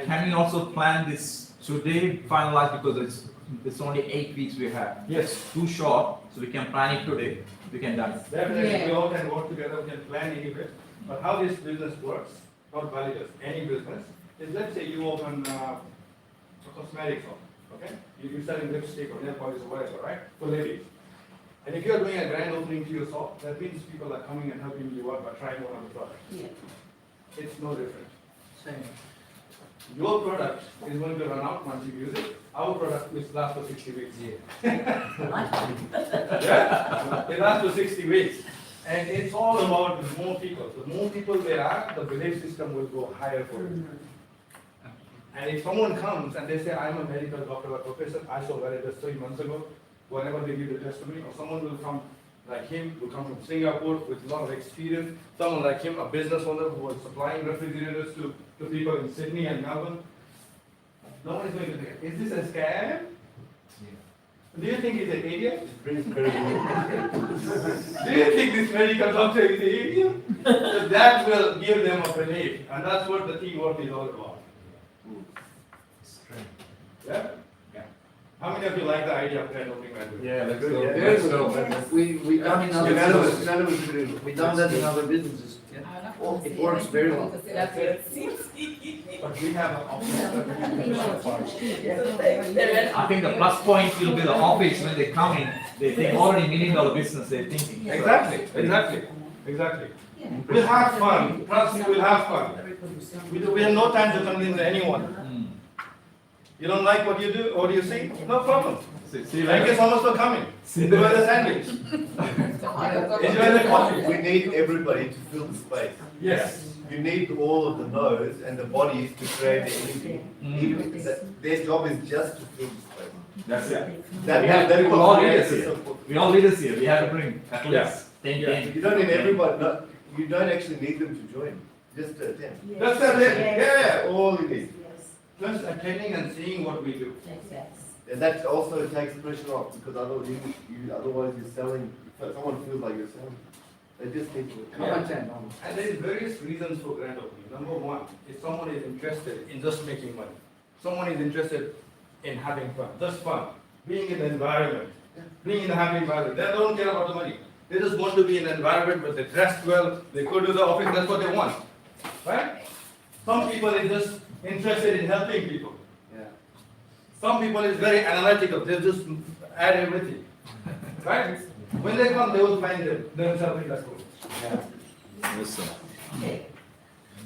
can we also plan this today, finalize, because it's only 8 weeks we have. Yes. Too short, so we can plan it today, we can done it. Definitely, we Yeah. all can work together, we can plan any bit. But how this business works, not Validus, any business, is let's say you open a cosmetic shop, okay? You're selling lipstick or nail polish or whatever, right? For ladies. And if you're doing a grand opening to your shop, that means people are coming and helping you out by trying one of the products. Yeah. It's no different. Same. Your product is going to run out once you use it. Our product will last for 60 weeks. Yeah, it lasts for 60 weeks. And it's all about the more people. The more people there are, the belief system will go higher for it. And if someone comes and they say, I'm a medical doctor or professor, I saw Validus 3 months ago, whenever they give the testimony, or someone will come like him, will come from Singapore with a lot of experience, someone like him, a business owner who was supplying refrigerators to people in Sydney and Melbourne, no one is going to think, is this a scam? Do you think he's an idiot? It's pretty incredible. Do you think this medical doctor is an idiot? So that will give them a belief, and that's what the teamwork is all about. Yeah? Yeah. How many of you like the idea of grand opening matter? Yeah, let's Good, go. yeah. Let's go. We done in other Unanimous, businesses. unanimous agreement. We done that in other businesses. Oh, it works very well. That's it. But we have an option. I think the plus point will be the office when they come in, they think already $1 million business they're thinking. Exactly. We'll have fun, trust me, we'll have fun. We have no time to convince anyone. Mm. You don't like what you do, or you see? No problem. See you Thank you later. so much for coming. See you Enjoy later. the sandwich. Enjoy the coffee. We need everybody to fill the space. Yes. You need all of the nodes and the bodies to create the energy. Even if their job is just to fill the space. That's it. That We will all create leaders the here. support. We all leaders here, we have to bring at Yeah. least 10, Yeah. 10. You don't need everybody, no, you don't actually need them to join, just to attend. That's it, yeah. All you need. Just attending and seeing what we do. And that also takes pressure off, because otherwise you're selling, if someone feels like you're selling. They just need to. Come attend. And there is various reasons for grand opening. Number one, if someone is interested in just making money, someone is interested in having fun, just fun, being in the environment, being in a happy environment. They don't care about the money. They just want to be in an environment where they dress well, they go to the office, that's what they want. Right? Some people are just interested in helping people. Yeah. Some people is very analytical, they just add everything. Right? When they come, they will find themselves in that group. Yes, sir.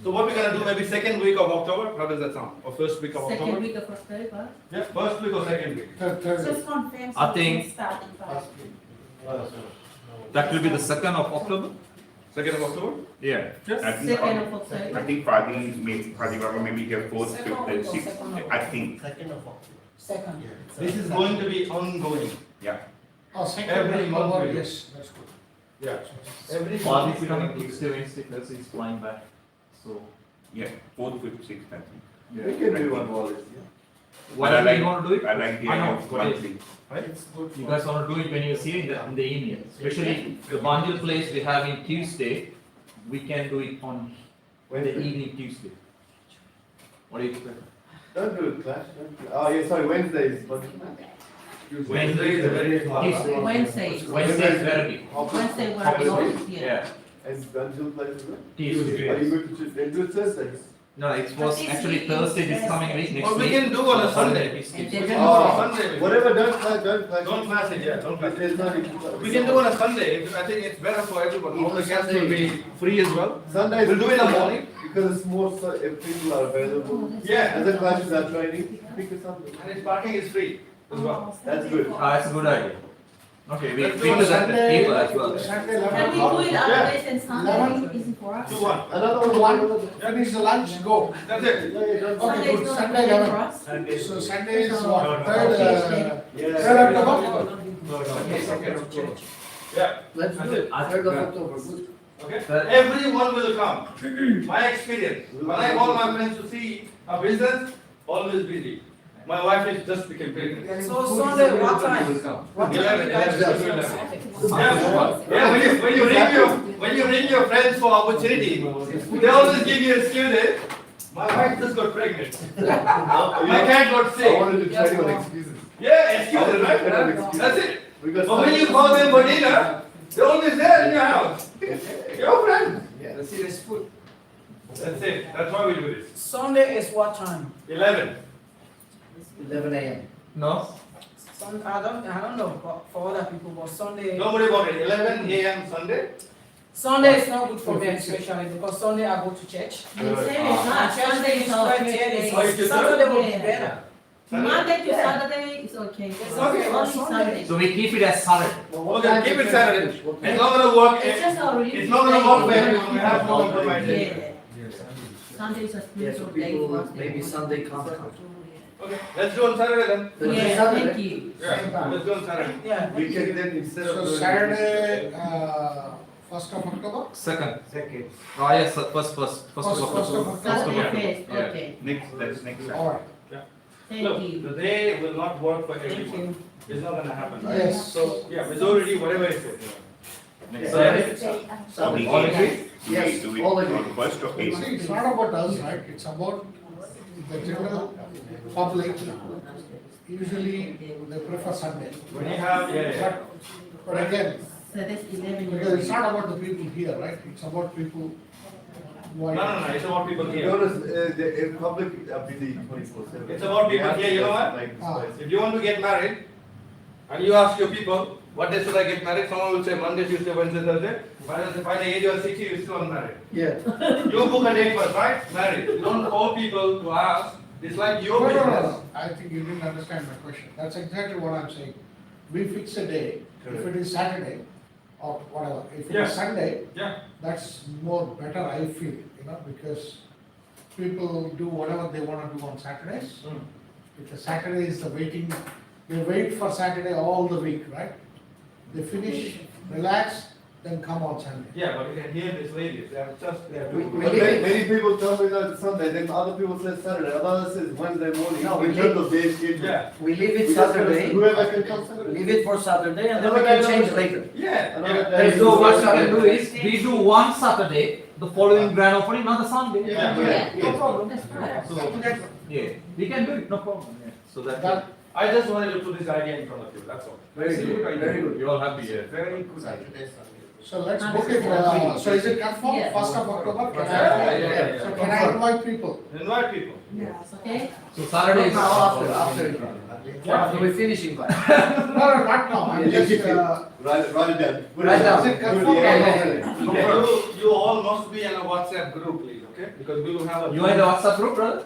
So what we're gonna do, maybe second week of October, how does that sound? Or first week of October? Second week of October. Yeah, first week or second week? Third. confirm. I think- Starting That will be the 2nd of October? Second of October? Yeah. I think, Second of I October. think Fadi Baba may be here 4th, 5th, and 6th, I think, Second. This is going to be ongoing. yeah. Oh, second Every of month October, we do. yes, that's good. Yeah. Every Father month is we're coming gonna do Tuesday, Wednesday, Thursday, he's flying back. So, Yeah, 4th, 5th, 6th, I think. yeah. We can do one more, yeah. Why But I do you want to do it? I like the I know, idea of what is- monthly. You guys want to do it when you see in the evening, especially the bundle place we have in Tuesday, we can do it on the Wednesday. evening Tuesday. What do you expect? Don't do it, Clash. Oh, yeah, sorry, Wednesday is budget. Wednesday is a very Tuesday. Wednesday. Wednesday is very big. Wednesday we're at the office, yeah. Yeah, And Dungeon plays as well? Tuesday. Are you good to choose, then do it Thursday? No, it was actually Thursday this coming week, next Or week. we can do on a Sunday. It's We Tuesday. can do on a Sunday. Whatever, don't clash. Don't clash it, yeah, don't clash it. There's no. We can do on a Sunday. I think it's better for everyone. All the guests will be free as well. Sundays. We'll do it in the morning. Because it's more, so if people are available. Yeah. And the classes are training, pick a Sunday. And its parking is free as well. That's good. That's a good idea. Okay, we Let's do speak on to that Sunday. people as well. Sunday, Can 11 we do o'clock. it Yeah. otherwise than Sunday? Easy for us. Do one. Another one. Finish the lunch, go. That's it. Yeah, yeah, don't- Okay, Sunday good. is not Sunday, good 11. for us. So Sunday is No, what, no, third, Yeah. third October? Yes, okay. Yeah. Let's do it, 3rd of October, good. Okay? But- Everyone will come. My experience, when I call my friends to see a business, always busy. My wife is just became pregnant. So Sunday, what time? What time you 11, guys 11, do? 11. Yeah, when you ring your friends for opportunity, they always give you excuses. My wife just got pregnant. My cat got I sick. wanted to tell you on excuses. Yeah, excuses, right? That's it. But when you call them for dinner, they're always there in your house. Your friends. The serious food. That's it. That's why we do this. Sunday is what time? 11. 11 a.m. No? I don't know for other people, but Sunday. Don't worry about it. 11 a.m. Sunday. Sunday is not good for me especially because Sunday I go to church. They say it's not, Church Sunday is is our 20, birthday. Oh, it's your Saturday will be Yeah. better. Monday to Saturday is okay. okay, Only Sunday. Sunday. So we keep it as Saturday. Okay, keep it Saturday. It's not gonna work. It's just our religious. It's not gonna work for day. everyone. We have to compromise it. Yeah. Sunday is a Yeah, so spiritual day people, for us. maybe Sunday can't come. Okay, let's do on Saturday then. Yeah, Saturday. thank you. Yeah, let's do on Saturday. Yeah. We can then instead of. So doing- Saturday, 1st of October? Second. Second. Ah, yes, first of First of October. October. Saturday first, Yeah. okay. That's next Saturday. All right, Thank Look, you. the day will not work for Thank everyone. you. It's not gonna happen. yes. So, yeah, majority, whatever it is. Next Saturday. Saturday. All agree? Yes, Do it all on agree. first of See, April. it's not about us, right, it's about the general public. Usually, they prefer Sunday. When you have, yeah. But again, So that's 11 because it's years. not about the people here, right, it's about people who No, are. no, no, it's about people To be here. honest, the public are busy 24/7. It's about people here, you know what? If you want to get married, and you ask your people, what day should I get married? Someone will say Monday, Tuesday, Wednesday, Thursday. By the age of 60, you're still unmarried. Yeah. You book a date first, right? Married. You don't call people to ask. It's like your No, no, business. no, I think you didn't understand my question, that's exactly what I'm saying. We fix a day, if it is Saturday, or whatever, if it Yeah. is Sunday, Yeah. that's more better, I feel, because people do whatever they wanna do on Saturdays. Mm. Because Saturday is the waiting, they wait for Saturday all the week, right? They finish, relax, then come on Sunday. Yeah, but you can hear these ladies, they are just, they are We- too. we- But many people tell me that it's Sunday, then other people say Saturday, others says Wednesday morning. No, we In terms of day schedule. Yeah, We leave We it just gotta- Saturday, Whoever can come Saturday. leave it for Saturday, and then we can change later. yeah, Another yeah. day. So what we can do is, we do one Saturday, the following grand opening, not the Sunday. Yeah. Yeah, No problem. that's right. So, yeah, we can do it, no problem, yeah. So that. That, I just wanted to put this idea in front of you, that's all. Very good, very good. You're all happy, yeah. Very good idea. so let's book it, so is it confirmed, Yeah. 1st of October? Can I- Yeah. So can I invite people? Invite people. Okay? So Saturday is. After we finish invite. No, no, not now, I'm just, Write it down. Write down. is it confirmed? Okay, you all must be in a WhatsApp group, please, okay? Because we will have a. You are in the WhatsApp group, brother?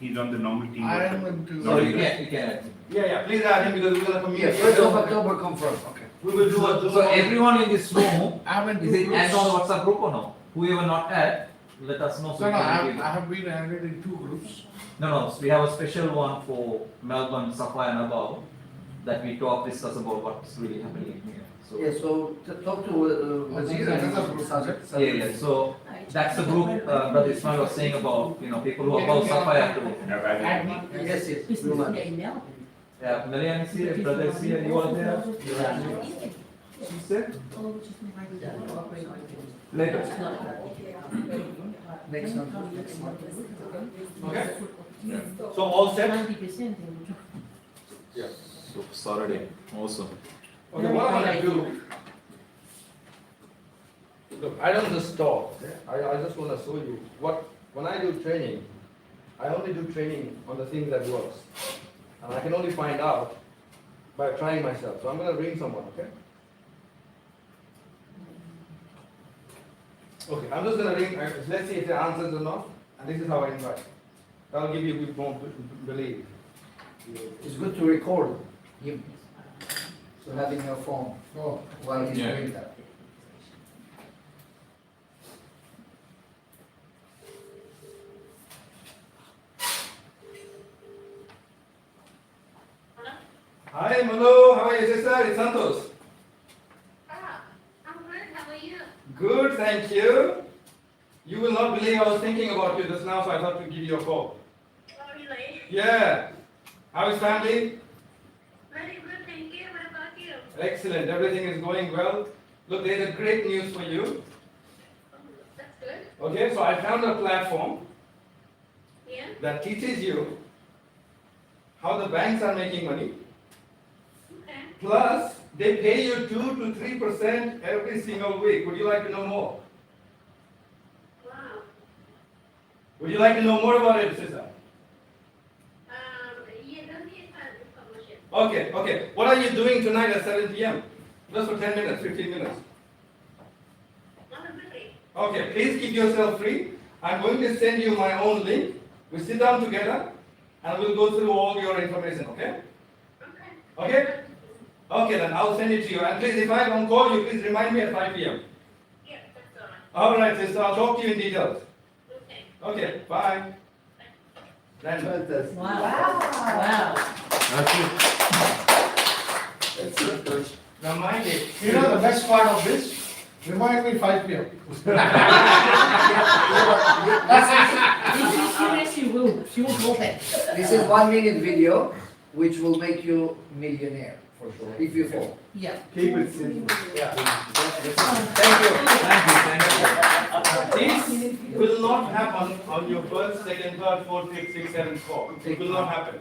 He's on the normal team. I am into. So you can add him. Yeah, please add him because we're gonna Yeah, communicate. 1st of October confirmed, okay. We will do a Zoom. So everyone in this room, I'm in is two it groups. add on the WhatsApp group or no? Whoever not add, let us know. so No, we no, can I give it. have been added in two groups. No, so we have a special one for Melbourne, Sapphire and above, that we discuss about what's really happening here. So, Yeah, so talk to Wazir and Sajid. yeah, so that's the group, Brother Ismail was saying about, people who are above Sapphire to, Add me. Yes, yes. Business we'll day manage. in Melbourne. Marianne is here, Brother is here, you are there? She said? Oh, just invite them. Later. Next month. Okay? So all set? 90%. Yeah. So Saturday, awesome. Okay, what I'm gonna do. Look, I don't just talk, I just wanna show you when I do training, I only do training on the things that works. And I can only find out by trying myself, so I'm gonna bring someone, okay? Okay, I'm just gonna ring, let's see if the answers or not, and this is how I invite. That'll give you a bit more belief. It's good to record him. So having your phone Oh, while he's Yeah. doing that. Hi Manu, how are you sister? It's Santos. I'm good. How are you? Good, thank you. You will not believe I was thinking about you just now, so I thought to give you a call. Oh, really? Yeah. How is family? Very good. Thank you. What about you? Excellent. Everything is going well. Look, there's a great news for you. That's good. Okay, so I found a platform Yeah. that teaches you how the banks are making money. Okay. Plus, they pay you 2 to 3% every single week. Would you like to know more? Wow. Would you like to know more about it, sister? Yeah. Don't need information. Okay. What are you doing tonight at 7 p.m.? Just for 10 minutes, 15 minutes. Okay. Okay, please keep yourself free. I'm going to send you my own link. We sit down together and we'll go through all your information, okay? Okay. Okay? Okay, then I'll send it to you. And please, if I don't call you, please remind me at 5 p.m. Yeah, that's all right. All right, sister, I'll talk to you in details. Okay. Okay, bye. Then, Fantastic. Wow. Wow. That's it, coach. now mind it. You know the best part of this? Remind me 5 p.m. If she will go back. This is 1 minute video, which will make you millionaire for sure, if you fall. Yeah. Keep it simple. Thank you. This will not happen on your first, second, third, fourth, fifth, sixth, seventh call. It will not happen.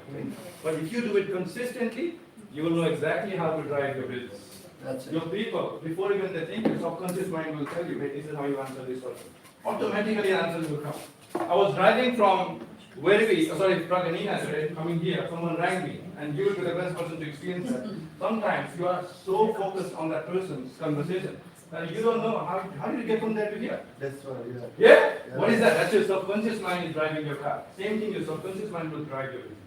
But if you do it consistently, you will know exactly how to drive your business. That's it. Your people, before even they think, your subconscious mind will tell you, hey, this is how you answer this question. Automatically answers will come. I was driving from Praganina today, coming here, someone rang me, and you will be the best person to experience that. Sometimes you are so focused on that person's conversation that you don't know how did you get from there to here. That's right, yeah. Yeah? What is that? That's your subconscious mind is driving your car. Same thing, your subconscious mind will drive your business.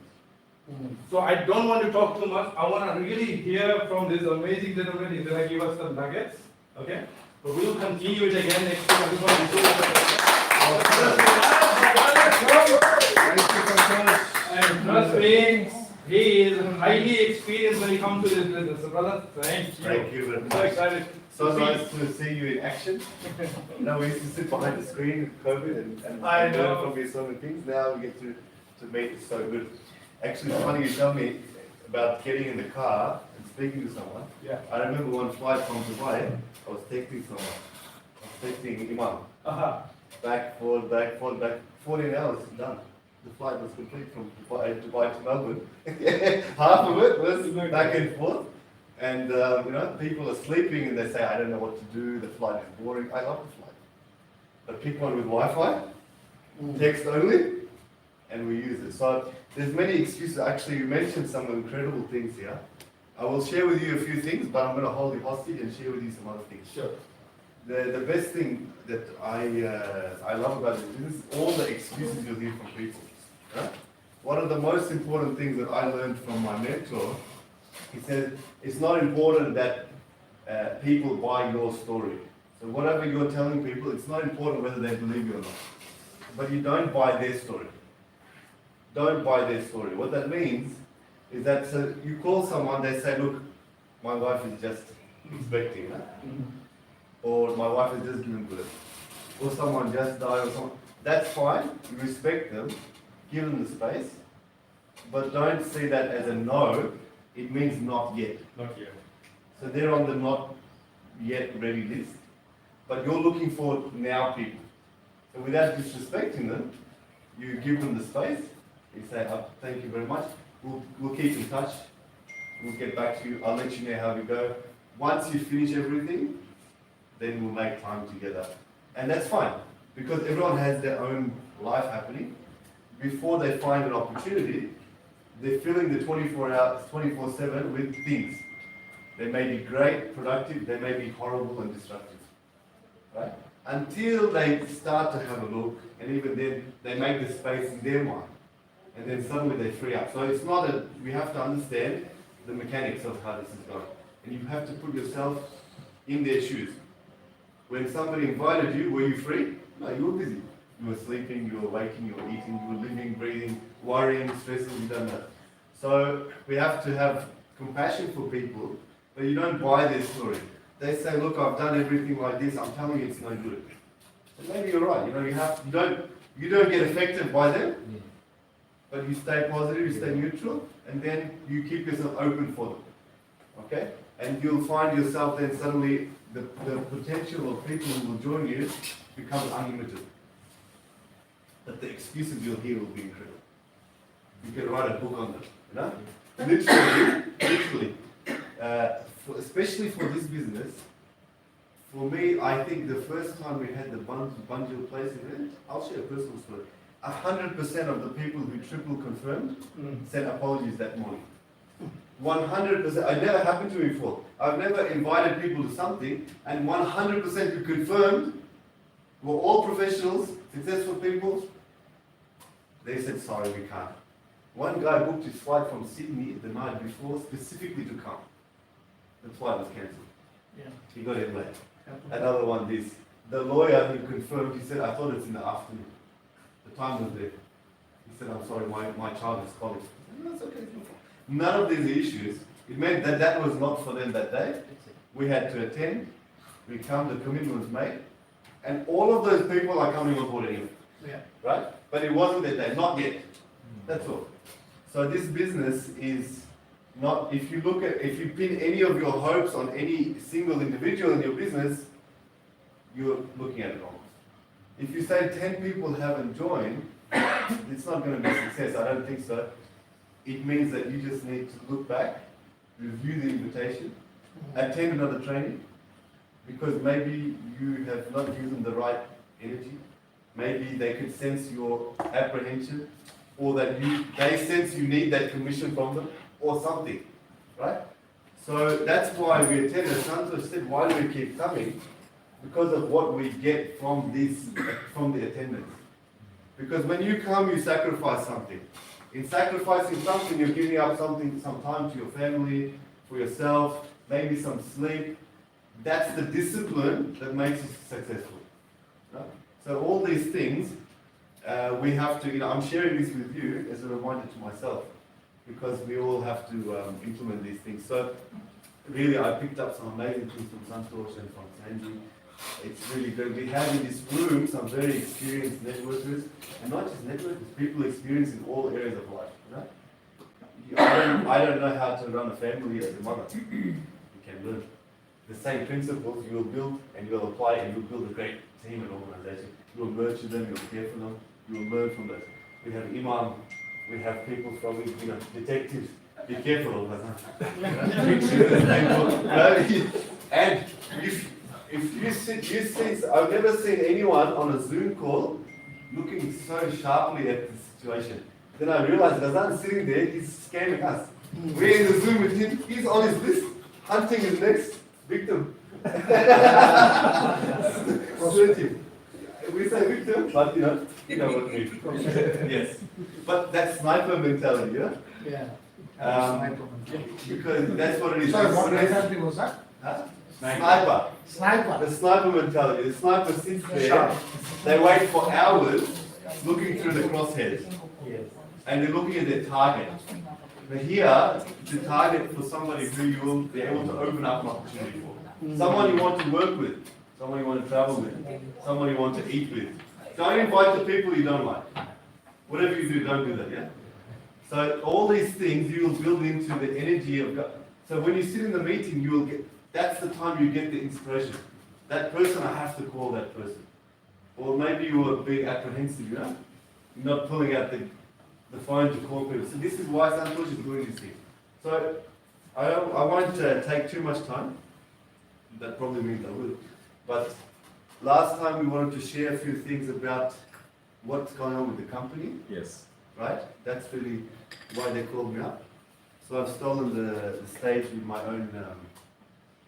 So I don't want to talk too much. I want to really hear from this amazing gentleman. He's going to give us some nuggets. Okay? But we will continue it again next week. Everybody, and trust me, he is highly experienced when it comes to this business. So brother, thank you. Thank you very So much. excited. So nice to see you in action. We used to sit behind the screen with COVID and I learn know. from you so many things. Now we get to meet. It's so good. Actually, it's funny you tell me about getting in the car and speaking to someone. Yeah. I remember one flight from Dubai, I was texting someone. I was texting Imam. Back, 14 hours, done. The flight was complete from Dubai to Melbourne. Half of it was back and forth. And, people are sleeping and they say, I don't know what to do, the flight is boring. I love the flight. But pick one with Wi-Fi, text only, and we use it. So there's many excuses. Actually, you mentioned some incredible things here. I will share with you a few things, but I'm going to hold you hostage and share with you some other things. Sure. The best thing that I love about this business is all the excuses you'll hear from people. Right? One of the most important things that I learned from my mentor, he said, it's not important that people buy your story. So whatever you're telling people, it's not important whether they believe you or not. But you don't buy their story. Don't buy their story. What that means is that so you call someone, they say, look, my wife is just expecting, or my wife has just given birth, or someone just died, or someone. That's fine. You respect them, give them the space, but don't see that as a no. It means not yet. Not yet. So they're on the not yet ready list, but you're looking for now people. So without disrespecting them, you give them the space. You say, oh, thank you very much. We'll keep in touch. We'll get back to you. I'll let you know how we go. Once you finish everything, then we'll make time together. And that's fine, because everyone has their own life happening. Before they find an opportunity, they're filling the 24 hours, 24/7 with things. They may be great, productive, they may be horrible and destructive. Right? Until they start to have a look, and even then, they make the space in their mind. And then suddenly they free up. So it's not we have to understand the mechanics of how this is going. And you have to put yourself in their shoes. When somebody invited you, were you free? No, you were busy. You were sleeping, you were waking, you were eating, you were living, breathing, worrying, stressing, you don't know. So we have to have compassion for people, but you don't buy their story. They say, look, I've done everything like this, I'm telling you it's no good. And maybe you're right, you don't get affected by them, but you stay positive, you stay neutral, and then you keep yourself open for them. Okay? And you'll find yourself then suddenly the potential of people who will join you becomes unlimited. But the excuses you'll hear will be incredible. You can write a book on them, Literally. Especially for this business, for me, I think the first time we had the bungee place event, I'll share a personal story. 100% of the people who triple confirmed sent apologies that morning. 100%. It never happened to me before. I've never invited people to something, and 100% who confirmed were all professionals, successful people. They said, sorry, we can't. One guy booked his flight from Sydney the night before specifically to come. The flight was cancelled. Yeah. He got in late. Another one, this. The lawyer who confirmed, he said, I thought it's in the afternoon. The time was there. He said, I'm sorry, my child is calling. I said, no, it's okay. It's no problem. None of these issues. It meant that that was not for them that day. We had to attend. We come, the commitment was made. And all of those people are coming on board anyway. Yeah. Right? But it wasn't that day, not yet. That's all. So this business is not, if you pin any of your hopes on any single individual in your business, you're looking at it wrong. If you say 10 people haven't joined, it's not going to be a success. I don't think so. It means that you just need to look back, review the invitation, attend another training, because maybe you have not given the right energy. Maybe they could sense your apprehension, or that they sense you need that commission from them, or something, right? So that's why we attended. Santosh said, why do we keep coming? Because of what we get from the attendance. Because when you come, you sacrifice something. In sacrificing something, you're giving up some time to your family, for yourself, maybe some sleep. That's the discipline that makes you successful. Right? So all these things, we have to, I'm sharing this with you as a reminder to myself, because we all have to implement these things. So really, I picked up some amazing things from Santosh and from Sanji. It's really good. We have in this room some very experienced networkers, and not just networkers, people experienced in all areas of life. I don't know how to run a family as a mother. You can learn. The same principles you will build and you will apply, and you'll build a great team and organization. You will nurture them, you will care for them, you will learn from those. We have imam, we have people from, detectives. Be careful of that. And if you see, I've never seen anyone on a Zoom call looking so sharply at the situation. Then I realized Razan's sitting there, he's scamming us. We're in the Zoom with him, he's on his list, hunting his next victim. Frustrating. We say victim, but you know what we mean. Yes. But that's sniper mentality, Yeah. Because that's what it is. Sorry, what mentality was that? Huh? Sniper. Sniper. The sniper mentality. The sniper sits there, they wait for hours looking through the crosshairs. Yes. And they're looking at their target. But here, the target for somebody who you will be able to open up an opportunity for. Someone you want to work with, someone you want to travel with, someone you want to eat with. Don't invite the people you don't like. Whatever you do, don't do that, yeah? So all these things you will build into the energy of God. So when you sit in the meeting, you will get, that's the time you get the inspiration. That person, I have to call that person. Or maybe you are being apprehensive, You're not pulling out the phone to call people. So this is why Santosh is doing this thing. So I won't take too much time. That probably means I will. But last time we wanted to share a few things about what's going on with the company. Yes. Right? That's really why they called me up. So I've stolen the stage with my own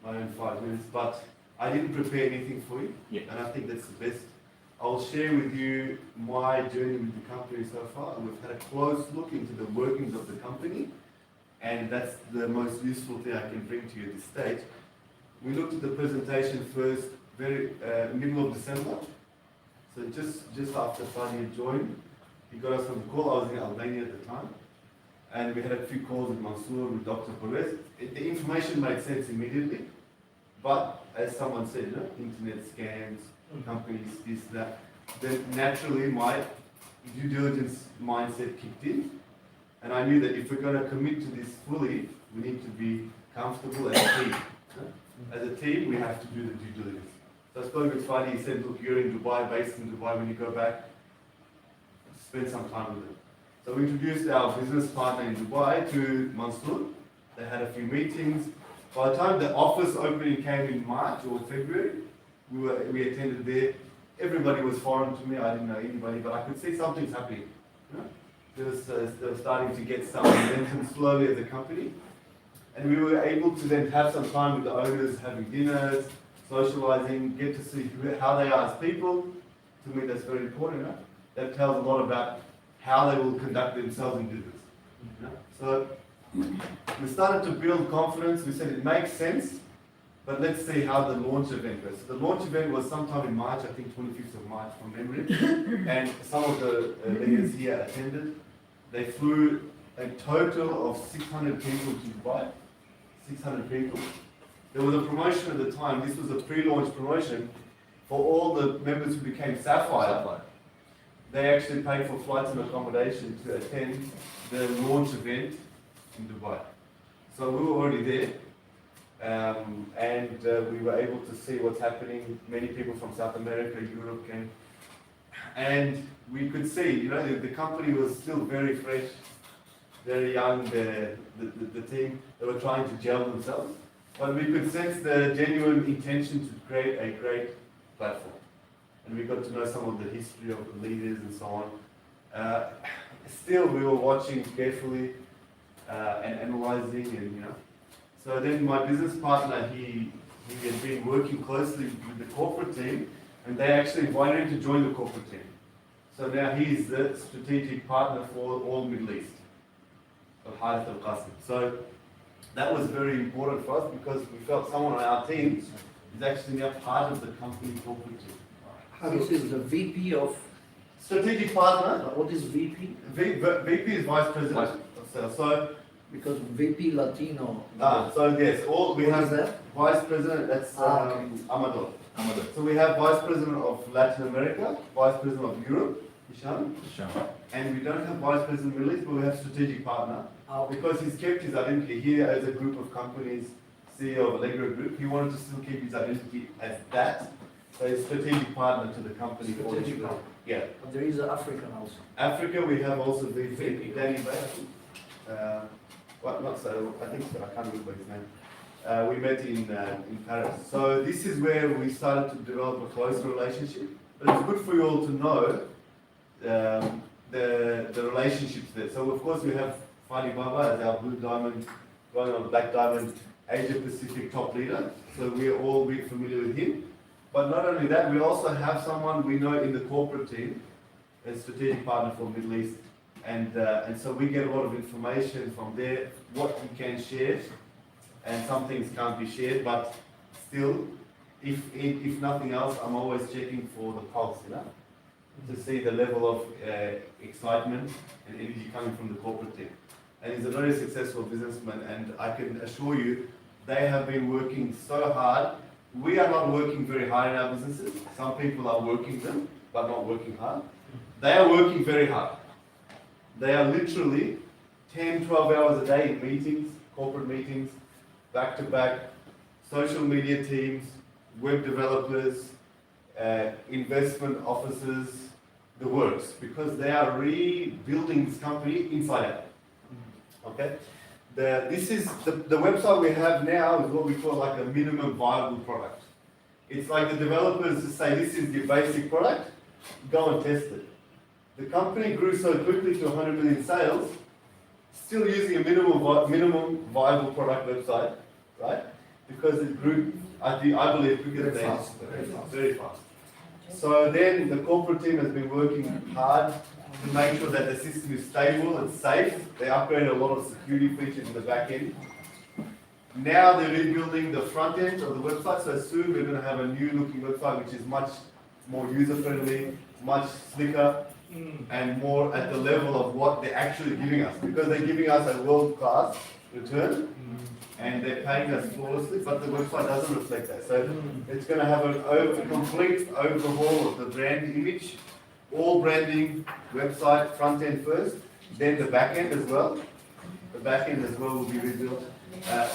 5 minutes, but I didn't prepare anything for you, Yeah. and I think that's the best. I'll share with you my journey with the company so far. We've had a close look into the workings of the company, and that's the most useful thing I can bring to you at this stage. We looked at the presentation first, very middle of December. So just after Fadi had joined, he got us on the call. I was in Albania at the time, and we had a few calls with Mansour, with Dr. Perez. The information made sense immediately, but as someone said, internet scams, companies, this, that, then naturally my due diligence mindset kicked in, and I knew that if we're going to commit to this fully, we need to be comfortable as a team. As a team, we have to do the due diligence. So I spoke with Fadi, he said, look, you're in Dubai, based in Dubai, when you go back, spend some time with them. So we introduced our business partner in Dubai to Mansour. They had a few meetings. By the time the office opening came in March or February, we attended there. Everybody was foreign to me, I didn't know anybody, but I could see something's happening. They were starting to get some momentum slowly as a company. And we were able to then have some time with the owners, having dinners, socializing, get to see how they are as people. To me, that's very important. That tells a lot about how they will conduct themselves in business. So we started to build confidence. We said it makes sense, But let's see how the launch event goes. So the launch event was sometime in March, I think 25th of March from memory. And some of the leaders here attended. They flew a total of 600 people to Dubai. 600 people. There was a promotion at the time. This was a pre-launch promotion for all the members who became Sapphire. They actually paid for flights and accommodation to attend the launch event in Dubai. So we were already there. And we were able to see what's happening. Many people from South America, Europe came. And we could see, you know, the company was still very fresh, very young, the team. They were trying to gel themselves. But we could sense the genuine intention to create a great platform. And we got to know some of the history of the leaders and so on. Still, we were watching carefully and analyzing, and you know. So then my business partner, he had been working closely with the corporate team, and they actually invited him to join the corporate team. So now he's the strategic partner for all Middle East of Harith Al Qasim. So that was very important for us because we felt someone on our team is actually now part of the company corporate team. Harith is the VP of, Strategic partner. what is VP? VP is vice president of sales. So Because VP Latino. so yes, all we What have is that? vice president. That's Okay. Amador. Amador. So we have vice president of Latin America, vice president of Europe, Hisham, and we don't have vice president of Middle East, but we have strategic partner. Because he's kept his identity here as a group of companies, CEO of Allegro Group, he wanted to still keep his identity as that. So he's strategic partner to the company. Strategic partner. Yeah. But there is an African also. Africa, we have also VP Danny Bay. Well, not so, I think so, I can't remember his name. We met in Paris. So this is where we started to develop a close relationship. But it's good for you all to know the relationships there. So of course we have Fadi Baba as our blue diamond, going on black diamond, Asia Pacific top leader. So we're all familiar with him. But not only that, we also have someone we know in the corporate team, a strategic partner for Middle East. And so we get a lot of information from there, what we can share, and some things can't be shared, but still, if nothing else, I'm always checking for the pulse, you know, to see the level of excitement and energy coming from the corporate team. And he's a very successful businessman, and I can assure you, they have been working so hard. We are not working very hard in our businesses. Some people are working them, but not working hard. They are working very hard. They are literally 10, 12 hours a day in meetings, corporate meetings, back to back, social media teams, web developers, investment officers, the works, because they are rebuilding this company inside out. Okay? This is the website we have now is what we call like a minimum viable product. It's like the developers say this is the basic product, go and test it. The company grew so quickly to 100 million sales, still using a minimum viable product website, right? Because it grew, I believe, quicker than they very fast. So then the corporate team has been working hard to make sure that the system is stable and safe. They upgraded a lot of security features in the back end. Now they're rebuilding the front end of the website, so soon we're going to have a new looking website which is much more user friendly, much slicker, and more at the level of what they're actually giving us. Because they're giving us a world-class return, and they're paying us flawlessly, but the website doesn't reflect that. So it's going to have a complete overhaul of the brand image, all branding, website, front end first, then the back end as well. The back end as well will be rebuilt.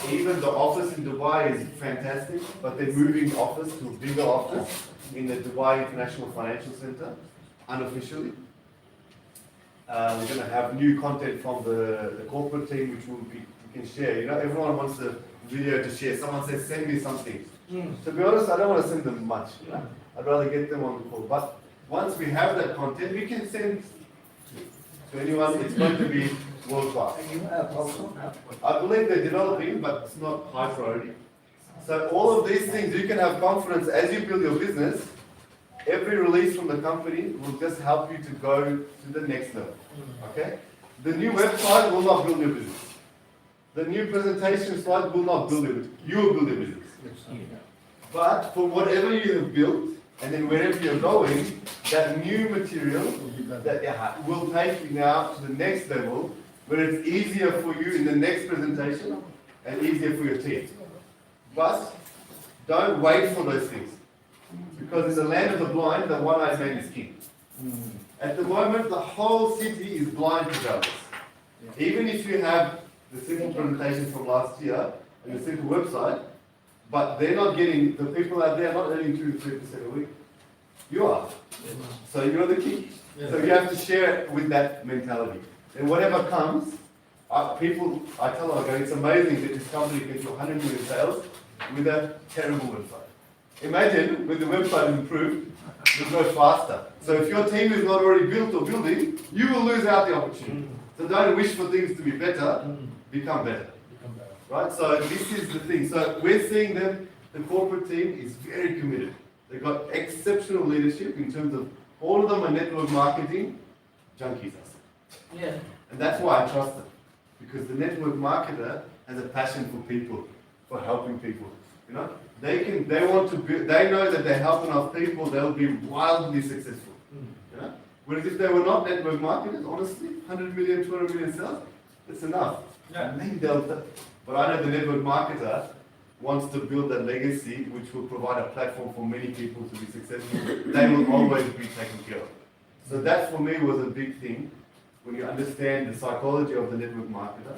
Even the office in Dubai is fantastic, but they're moving the office to a bigger office in the Dubai International Financial Center, unofficially. We're going to have new content from the corporate team, which we can share. You know, everyone wants a video to share. Someone says, send me something. To be honest, I don't want to send them much. You know? I'd rather get them on the call. But once we have that content, we can send to anyone. It's going to be world class. And you have also? I believe they're developing, but it's not high priority. So all of these things, you can have confidence as you build your business. Every release from the company will just help you to go to the next level. Okay? The new website will not build your business. The new presentation slide will not build your business. You will build your business. But for whatever you have built, and then wherever you're going, that new material that will take you now to the next level, where it's easier for you in the next presentation and easier for your team. But don't wait for those things. Because in the land of the blind, the one-eyed man is king. At the moment, the whole city is blind to Validus. Even if you have the simple presentation from last year and the simple website, but they're not getting, the people out there are not earning 2 to 3% a week. You are. So you're the king. So you have to share it with that mentality. And whatever comes, I tell them, I go, it's amazing that this company can do 100 million sales with a terrible website. Imagine when the website is improved, it goes faster. So if your team is not already built or building, you will lose out the opportunity. So don't wish for things to be better, become better. Right? So this is the thing. So we're seeing them, the corporate team is very committed. They've got exceptional leadership in terms of all of them are network marketing junkies. Yeah. And that's why I trust them. Because the network marketer has a passion for people, for helping people. You know? They want to build, they know that they help enough people, they'll be wildly successful. You know? Whereas if they were not network marketers, honestly, 100 million, 200 million sales, it's enough. Yeah. Maybe but I know the network marketer wants to build a legacy which will provide a platform for many people to be successful. They will always be taken care of. So that for me was a big thing. When you understand the psychology of the network marketer,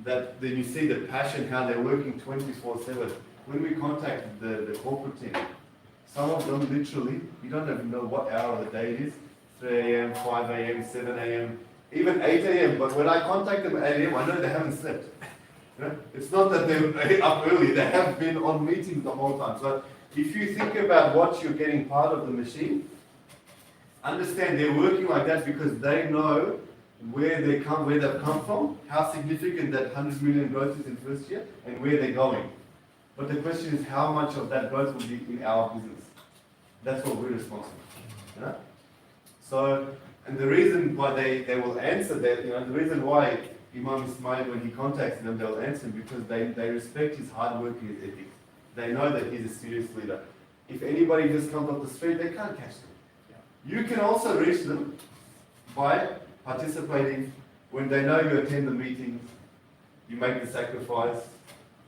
that then you see the passion, how they're working 24/7. When we contacted the corporate team, some of them literally, you don't even know what hour of the day it is, 3 a.m., 5 a.m., 7 a.m., even 8 a.m. But when I contact them at 8 a.m., I know they haven't slept. You know? It's not that they're up early, they have been on meetings the whole time. So if you think about what you're getting part of the machine, understand they're working like that because they know where they've come from, how significant that 100 million growth is in first year, and where they're going. But the question is how much of that growth will be in our business. That's what we're responsible for. You know? So, and the reason why they will answer that, you know, the reason why Imam Ismail, when he contacts them, they'll answer him because they respect his hard work and his ethics. They know that he's a serious leader. If anybody just comes off the street, they can't catch them. You can also reach them by participating when they know you attend the meetings, you make the sacrifice,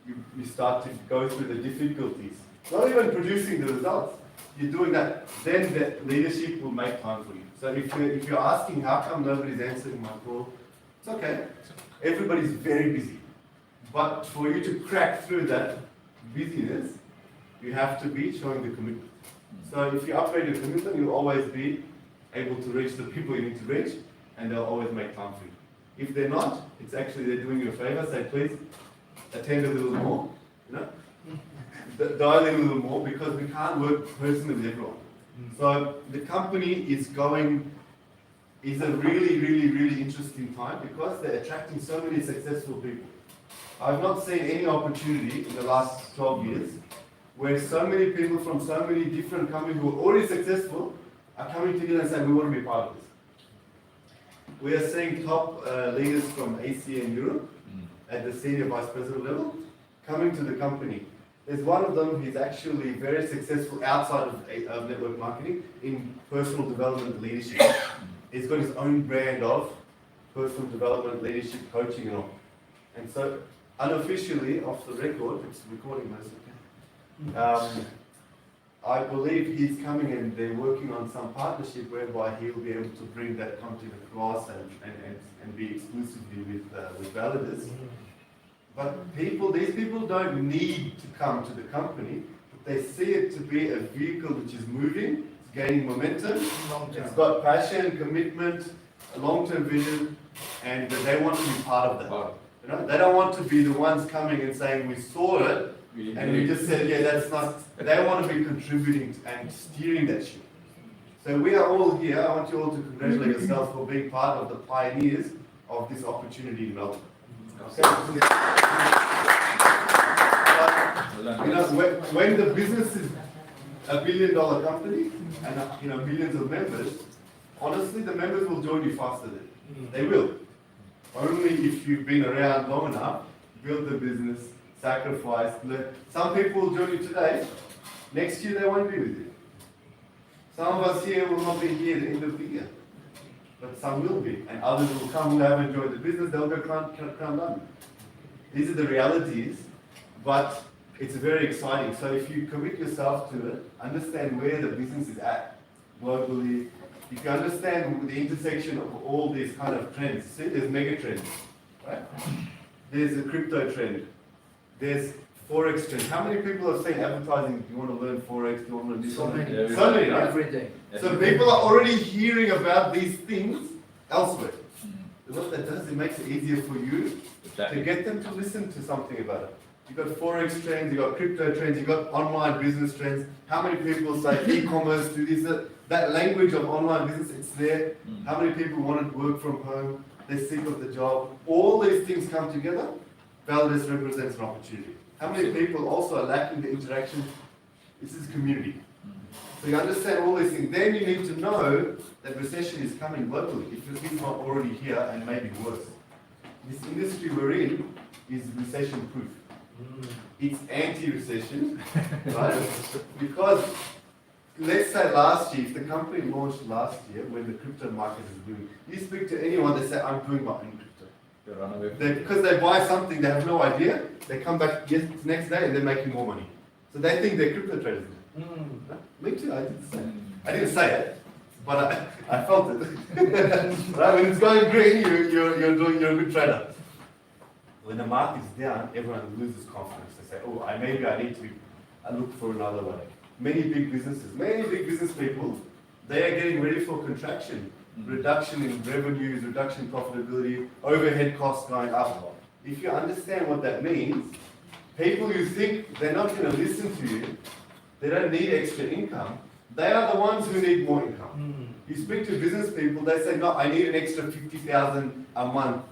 you start to go through the difficulties. Not even producing the results, you're doing that. Then the leadership will make time for you. So if you're asking how come nobody's answering my call, it's okay. Everybody's very busy. But for you to crack through that busyness, you have to be showing the commitment. So if you upgrade your commitment, you'll always be able to reach the people you need to reach, and they'll always make time for you. If they're not, it's actually they're doing you a favor. Say, please attend a little more, you know, dial in a little more because we can't work personally with everyone. So the company is a really, really, really interesting time because they're attracting so many successful people. I've not seen any opportunity in the last 12 years where so many people from so many different companies who are already successful are coming together and saying, we want to be part of this. We are seeing top leaders from Asia and Europe at the senior vice president level coming to the company. There's one of them, he's actually very successful outside of network marketing in personal development leadership. He's got his own brand of personal development, leadership, coaching and all. And so unofficially, off the record, it's recording most of it, I believe he's coming and they're working on some partnership whereby he'll be able to bring that content across and be exclusively with Validus. But these people don't need to come to the company, but they see it to be a vehicle which is moving, it's gaining momentum, it's got passion, commitment, a long-term vision, and they want to be part of that. You know, they don't want to be the ones coming and saying we saw it, and we just said, yeah, that's not, they want to be contributing and steering that ship. So we are all here, I want you all to congratulate yourselves for being part of the pioneers of this opportunity in Melbourne. Okay. You know, when the business is $1 billion company and millions of members, honestly, the members will join you faster then. They will. Only if you've been around long enough, build the business, sacrifice. Some people will join you today, next year they won't be with you. Some of us here will not be here at the end of the year, but some will be, and others will come who haven't enjoyed the business, they'll go crown London. These are the realities, but it's very exciting. So if you commit yourself to it, understand where the business is at globally. If you understand the intersection of all these kind of trends, see, there's mega trends, right? There's a crypto trend. There's Forex trend. How many people have seen advertising? Do you want to learn Forex? Do you want to do So something? many. So many, right? Every day. So people are already hearing about these things elsewhere. What that does, it makes it easier for you to get them to listen to something about it. You've got Forex trends, you've got crypto trends, you've got online business trends. How many people say e-commerce, do this, that language of online business, it's there. How many people want to work from home? They're sick of the job. All these things come together. Validus represents an opportunity. How many people also are lacking the interaction? This is community. So you understand all these things. Then you need to know that recession is coming globally, if it's not already here and maybe worse. This industry we're in is recession proof. It's anti-recession, right? Because let's say last year, if the company launched last year when the crypto market is booming, you speak to anyone, they say, I'm doing my own crypto. They run away. Because they buy something, they have no idea, they come back next day and they're making more money. So they think they're crypto traders. Me too, I didn't say it, but I felt it. Right? When it's going green, you're a good trader. When the market's down, everyone loses confidence. They say, oh, maybe I need to look for another way. Many big business people, they are getting ready for contraction. Reduction in revenues, reduction in profitability, overhead costs going up. If you understand what that means, people who think they're not going to listen to you, they don't need extra income, they are the ones who need more income. You speak to business people, they say, no, I need an extra 50,000 a month.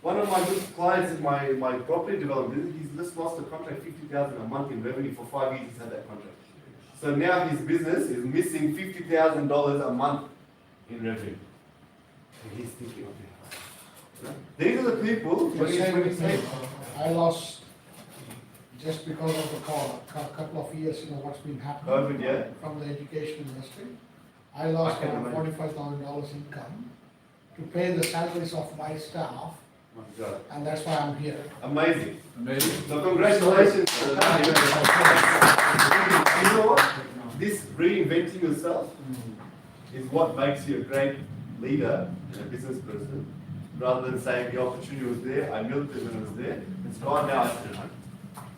One of my good clients in my property development business, he's just lost a contract, 50,000 a month in revenue for 5 years. He's had that contract. So now his business is missing $50,000 a month in revenue. And he's thinking, okay, these are the people. Just say with me, I lost just because of the couple of years, what's been happening. COVID, yeah. From the education industry. I lost I can around imagine. $45,000 income to pay the salaries of my staff, My God. and that's why I'm here. Amazing. Amazing. So congratulations. You know what? This reinventing yourself is what makes you a great leader and a business person. Rather than saying the opportunity was there, I milked it when it was there, it's gone now, I sit at home.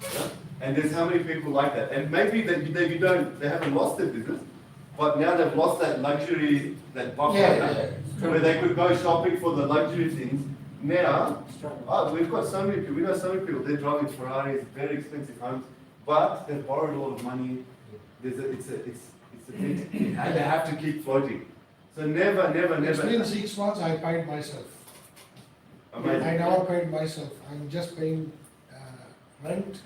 Yeah? And there's how many people like that? And maybe they haven't lost their business, but now they've lost that luxury, that box where they could go shopping for the luxury things. Now, we've got so many people, we know so many people, they're driving Ferraris, very expensive homes, but they've borrowed a lot of money. It's a thing, and they have to keep floating. So never. It's been 6 months, I paid myself. Amazing. I never paid myself, I'm just paying rent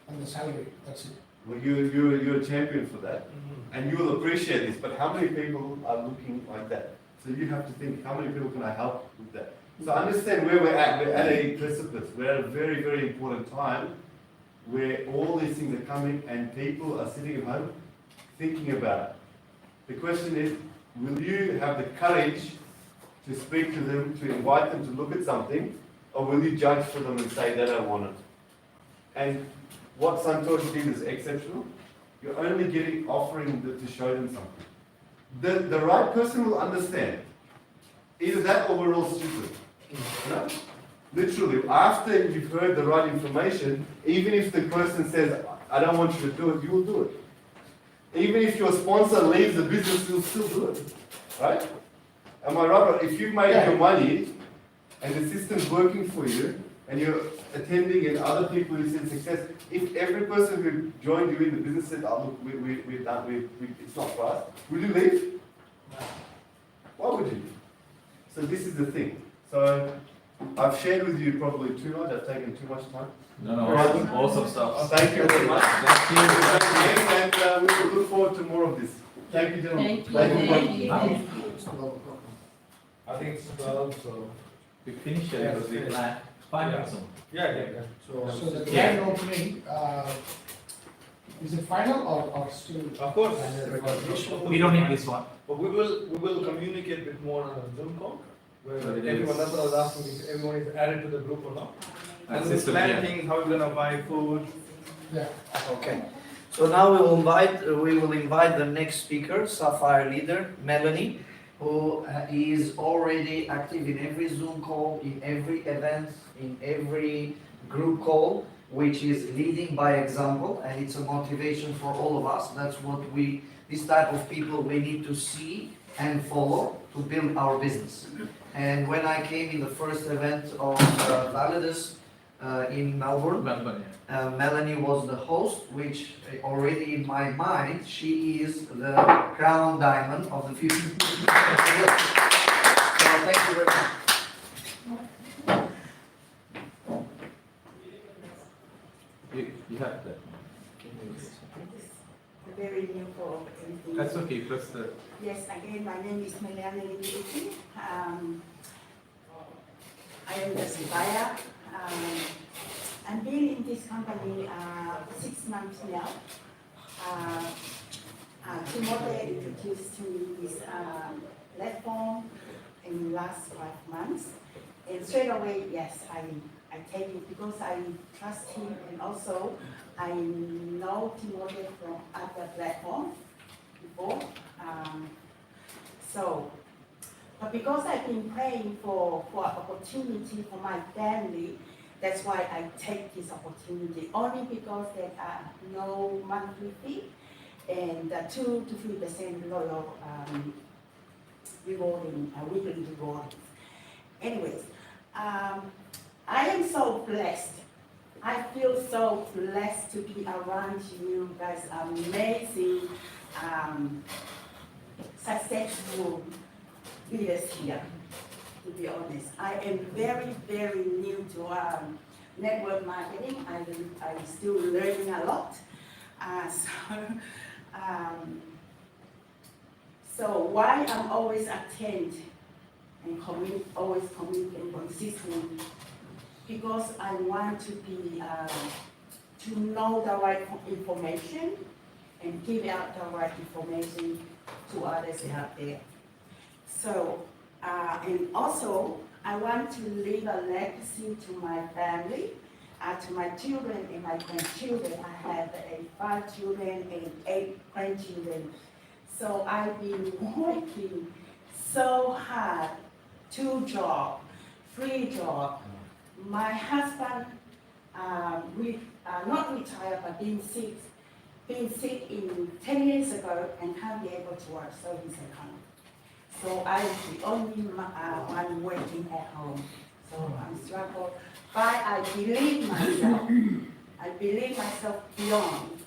and the salary, that's it. Well, you're a champion for that, and you will appreciate this. But how many people are looking like that? So you have to think, how many people can I help with that? So understand where we're at. We're at a precipice. We're at a very, very important time where all these things are coming, and people are sitting at home thinking about it. The question is, will you have the courage to speak to them, to invite them to look at something, or will you judge for them and say they don't want it? And what Santosh did is exceptional. You're only offering to show them something. The right person will understand. Either that or we're all stupid. No? Literally, after you've heard the right information, even if the person says, I don't want you to do it, you will do it. Even if your sponsor leaves the business, you'll still do it. Right? Am I right? If you've made your money and the system's working for you, and you're attending and other people who see success, if every person who joined you in the business said, oh look, we're done, it's not for us, will you leave? Why would you? So this is the thing. So I've shared with you probably too much, I've taken too much time. No, awesome stuff. Thank you very much. Thank you. And we will look forward to more of this. Thank you, gentlemen. Thank you. Thank you. I think it's 12, so. We finished it because we planned. Final Zoom. Yeah. So the grand opening, is it final or still? Of course. We don't need this one. But we will communicate a bit more on a Zoom call, where everyone, that's what I was asking, if everyone is added to the group or not. And we'll System, plan yeah. things, how we're gonna buy food. Yeah. Okay. So now we will invite the next speaker, Sapphire leader, Melanie, who is already active in every Zoom call, in every event, in every group call, which is leading by example, and it's a motivation for all of us. That's what this type of people we need to see and follow to build our business. And when I came in the first event of Validus in Melbourne, Melbourne, Melanie was the host, which already in my mind, she is the crown diamond of the future. So thank you very much. You have that. Very new for everything. That's okay, plus the. Yes, again, my name is Melanie Limiti. I am the supplier. I've been in this company 6 months now. Timothy introduced to me this platform in the last 5 months. And straight away, yes, I take it because I trust him, and also I know Timothy from other platforms before. But because I've been praying for opportunity for my family, that's why I take this opportunity. Only because there are no monthly fee and 2 to 3% loyal rewarding, weekly rewarding. Anyways, I am so blessed. I feel so blessed to be around you guys, amazing, successful leaders here, to be honest. I am very, very new to network marketing. I'm still learning a lot. So why I'm always attend and always commit and consistent, because I want to be to know the right information and give out the right information to others out there. So and also I want to leave a legacy to my family, to my children and my grandchildren. I have 5 children and 8 grandchildren. So I've been working so hard, 2 jobs, 3 jobs. My husband, not retired, but been sick in 10 years ago and can't be able to work, so he's at home. So I'm the only one working at home. So I'm struggling, but I believe myself. I believe myself beyond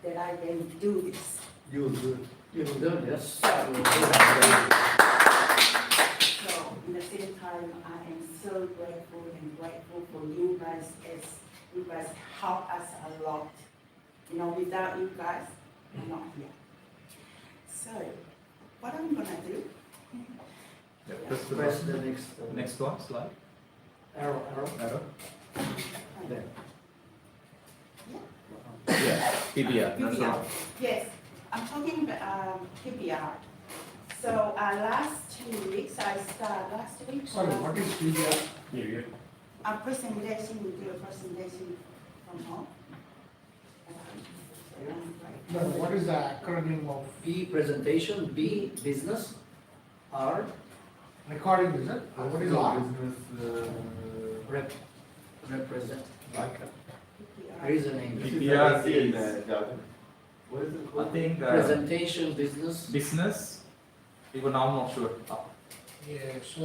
that I can do this. You will do it. You will do it, yes. So, in the same time, I am so grateful for you guys, as you guys help us a lot. You know, without you guys, I'm not here. So, what I'm gonna do? Yeah, press the Press button. the next. Next one, slide. Arrow. Arrow. There. Yeah, PBR, that's the PBR. one. Yes, I'm talking about PBR. So, last 2 weeks, I started last week. Sorry, what is PBR? A presentation, we do a presentation from home. No, what is the acronym of P, presentation, B, business, R, recording, is it? Or what is R? Business, represent. PBR. There is a name. PPR is, what is it I called? think Presentation, business. business, even now I'm not sure. Yeah, so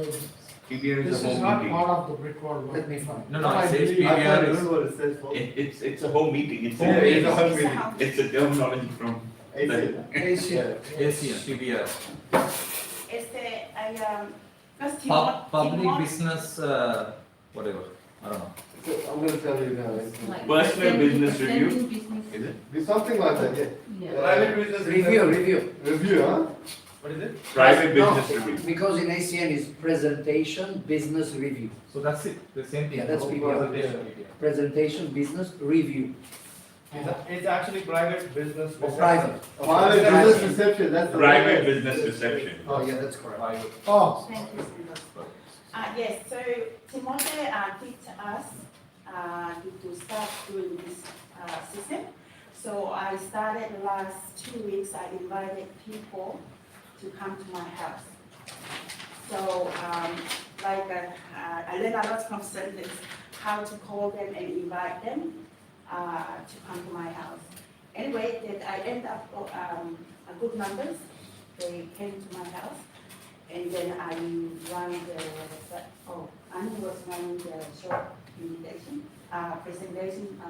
PBR this is a is home not meeting. part of the brickwork. work. Let me find. No, I it says believe- I can't PBR remember is, what it says for. It's a home meeting. It's Yeah, it's a home It's a meeting. house. It's a terminology from. ACL. ACL. ACM, PBR. First Public business, whatever, I don't know. So I'm gonna tell you now. It's- Personal business review. Is it? Be something like that, yeah. Private business. Review. Review, huh? What is it? Private No, business review. because in ACN is presentation, business review. So that's it, the same thing. Yeah, that's PBR. Presentation, business review. It's actually private business. Or private. Private business reception, that's the. Private business reception. Oh, yeah, that's correct. Oh, Thank you, Sandra. Yes, so Timothy teach us to start doing this system. So I started last 2 weeks, I invited people to come to my house. So I learned a lot from students, how to call them and invite them to come to my house. Anyway, that I end up a good numbers. They came to my house, and then I run Annie was running the short invitation, presentation,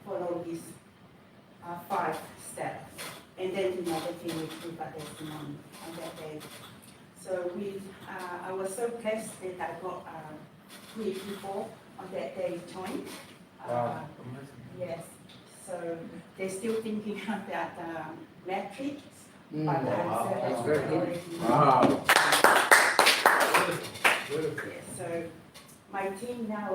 follow this 5 steps, and then they came with a testimony on that day. So I was so blessed that I got 3 people on that day joined. Yes, so they're still thinking of that metrics, but I said That's very good. already. Wow. Yes, so my team now,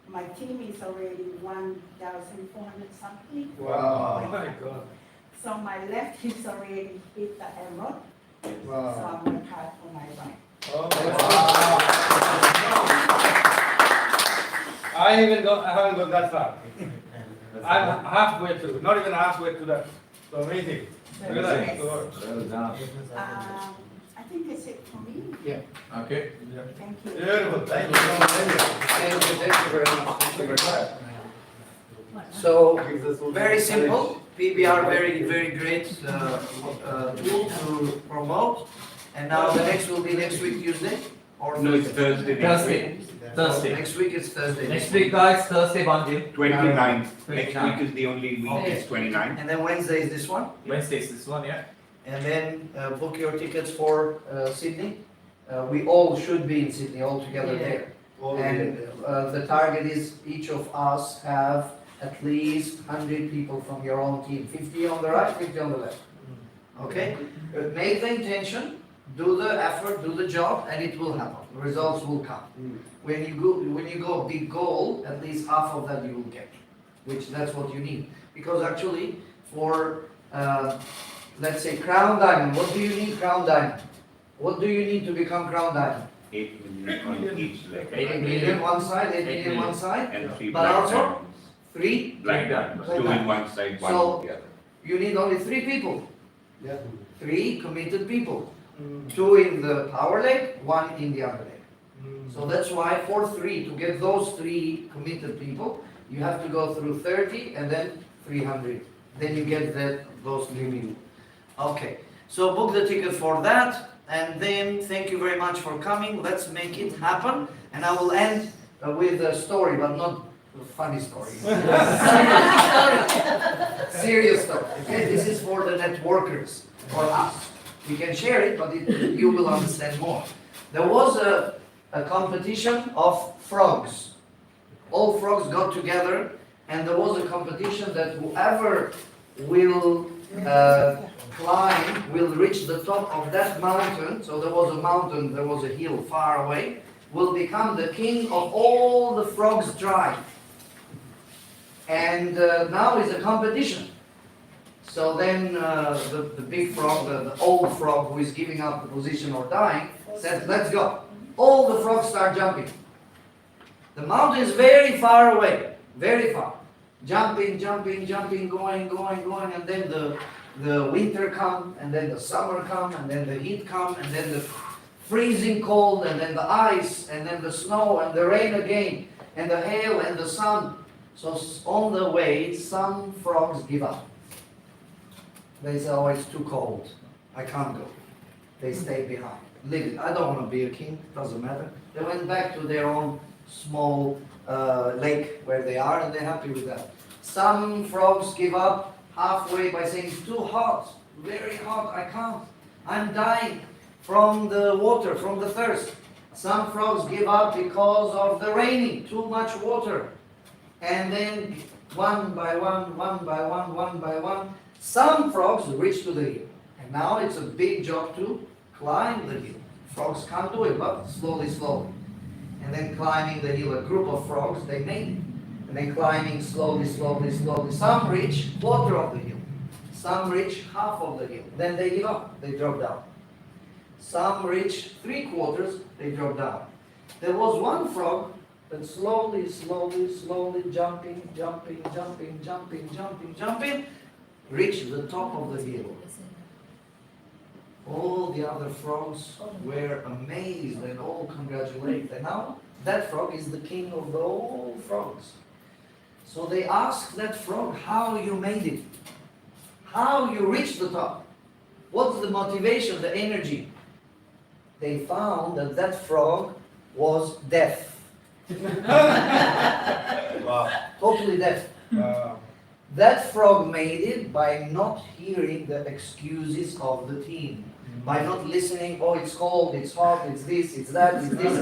my team is already 1,400 something. Wow. Oh my God. So my left is already hit the emerald, so Wow. I'm gonna try for my right. Oh, I haven't got that far. I'm halfway through, not even halfway to that. So amazing. Look at that. Yes. Well done. I think that's it for me. Okay. Thank you. Beautiful, thank you. Thank you very much. Thank you very much. So, very simple, PBR, very great tool to promote. And now the next will be next week Tuesday or No, it's Thursday. next week. Thursday. Next week is Thursday. Next week, guys, Thursday, Banjil. 29th. Next 29th. week is the only week, it's 29th. And then Wednesday is this one. Wednesdays, this one, yeah. And then book your tickets for Sydney. We all should be in Sydney all together there. And the target is each of us have at least 100 people from your own team. 50 on the right, 50 on the left. Okay? Make the intention, do the effort, do the job, and it will happen. The results will come. When you go big goal, at least half of that you will get, which that's what you need. Because actually, for let's say crown diamond, what do you need crown diamond? What do you need to become crown diamond? 8 million on each leg. 8 million one side, 8 million one side, And 3 But black also- diamonds. 3. Black diamonds, Black 2 in diamonds. one side, 1 So- in the other. You need only 3 people, Yeah. 3 committed people. 2 in the power leg, 1 in the other leg. So that's why for 3, to get those 3 committed people, you have to go through 30 and then 300. Then you get those 3 million. Okay, so book the ticket for that, and then thank you very much for coming. Let's make it happen. And I will end with a story, but not a funny story. Serious story. Okay, this is for the networkers, for us. We can share it, but you will understand more. There was a competition of frogs. All frogs got together, and there was a competition that whoever will climb will reach the top of that mountain. So there was a mountain, there was a hill far away, will become the king of all the frogs tribe. And now is a competition. So then the big frog, the old frog who is giving up the position or dying, said, let's go. All the frogs start jumping. The mountain is very far away, very far. Jumping, going, and then the winter come, and then the summer come, and then the heat come, and then the freezing cold, and then the ice, and then the snow, and the rain again, and the hail, and the sun. So on the way, some frogs give up. They say, oh, it's too cold. I can't go. They stay behind. Leave it. I don't want to be a king. Doesn't matter. They went back to their own small lake where they are, and they're happy with that. Some frogs give up halfway by saying, it's too hot. Very hot. I can't. I'm dying from the water, from the thirst. Some frogs give up because of the raining. Too much water. And then one by one, some frogs reach to the hill. And Now it's a big job to climb the hill. Frogs can't do it, but slowly, slowly. And then climbing the hill, a group of frogs, they made it. And then climbing slowly, slowly, slowly. Some reach quarter of the hill. Some reach half of the hill. Then they give up, they drop down. Some reach 3/4, they drop down. There was one frog that slowly, slowly, slowly jumping, reached the top of the hill. All the other frogs were amazed and all congratulated. And now that frog is the king of the all frogs. So they asked that frog how you made it, how you reached the top. What's the motivation, the energy? They found that that frog was deaf. Wow. Totally deaf. Wow. That frog made it by not hearing the excuses of the team. By not listening, oh, it's cold, it's hot, it's this, it's that, it's this.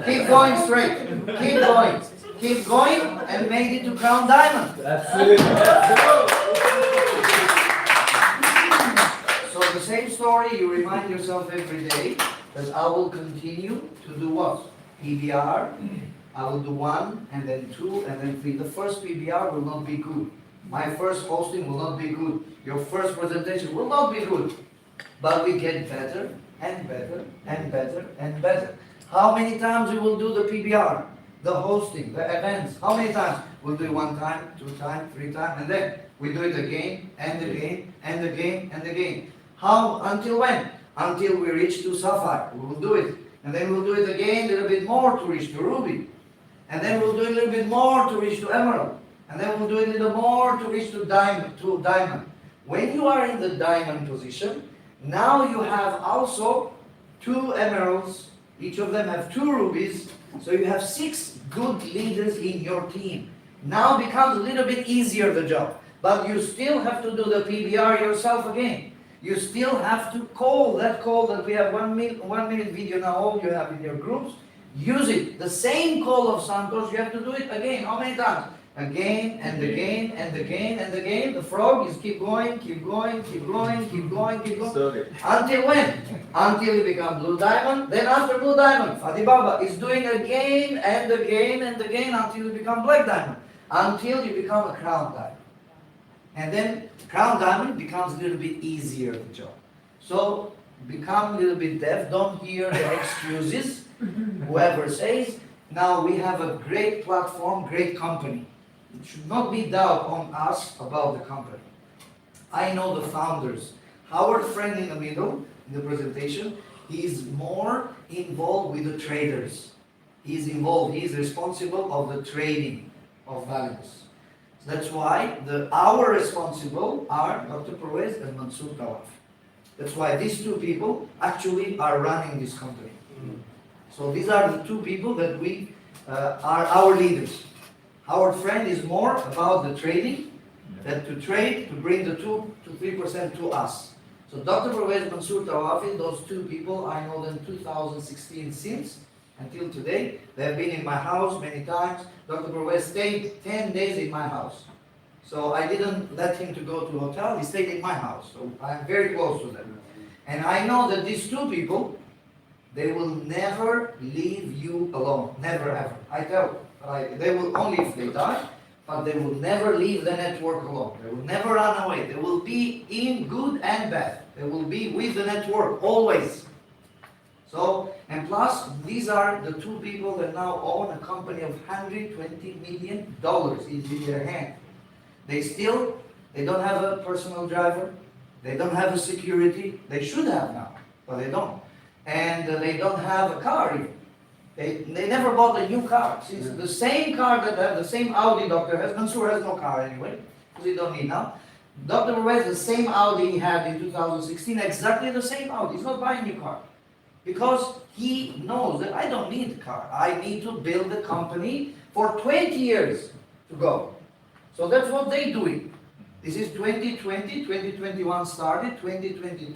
Keep going straight. Keep going. Keep going, and made it to Crown Diamond. That's it. So the same story, you remind yourself every day that I will continue to do what? PBR. I will do 1, and then 2, and then 3. The first PBR will not be good. My first posting will not be good. Your first presentation will not be good. But we get better and better and better and better. How many times we will do the PBR? The hosting, the events. How many times? We'll do it 1 time, 2 times, 3 times, and then we do it again and again and again and again. How? Until when? Until we reach to Sapphire. We will do it. And then we'll do it again a little bit more to reach to Ruby. And then we'll do it a little bit more to reach to Emerald. And then we'll do it a little more to reach to Diamond. When you are in the Diamond position, now you have also 2 Emeralds. Each of them have 2 Rubies. So you have 6 good leaders in your team. Now becomes a little bit easier the job. But you still have to do the PBR yourself again. You still have to call that we have 1 minute video now, all you have in your groups. Use it. The same call of Santos, you have to do it again. How many times? Again and again and again and again. The frog is keep going, keep going, keep going, keep going, keep going. Sorry. Until when? Until you become Blue Diamond. Then after Blue Diamond, Fadi Baba is doing again and again and again until you become Black Diamond. Until you become a Crown Diamond. And then Crown Diamond becomes a little bit easier the job. So become a little bit deaf. Don't hear the excuses. Whoever says, now we have a great platform, great company. It should not be doubt on us about the company. I know the founders. Howard Friend in the middle, in the presentation, he is more involved with the traders. He is involved, he is responsible of the trading of Validus. So that's why our responsible are Dr. Pervez and Mansoor Tawaf. That's why these 2 people actually are running this company. So these are the 2 people that we are our leaders. Howard Friend is more about the trading, that to trade, to bring the 2 to 3% to us. So Dr. Pervez and Mansoor Tawafi, those 2 people, I know them 2016 since, until today. They have been in my house many times. Dr. Pervez stayed 10 days in my house. So I didn't let him to go to a hotel, he stayed in my house. So I'm very close to them. And I know that these 2 people, they will never leave you alone. Never ever. I tell you. They will only if they die, but they will never leave the network alone. They will never run away. They will be in good and bad. They will be with the network always. So, and plus, these are the 2 people that now own a company of $120 million in their hand. They don't have a personal driver. They don't have a security. They should have now, but they don't. And they don't have a car even. They never bought a new car. Since the same car that have the same Audi Dr. has, Mansoor has no car anyway, because he don't need now. Dr. Pervez, the same Audi he had in 2016, exactly the same Audi. He's not buying a new car. Because he knows that I don't need a car. I need to build a company for 20 years to go. So that's what they're doing. This is 2020, 2021 started, 2022,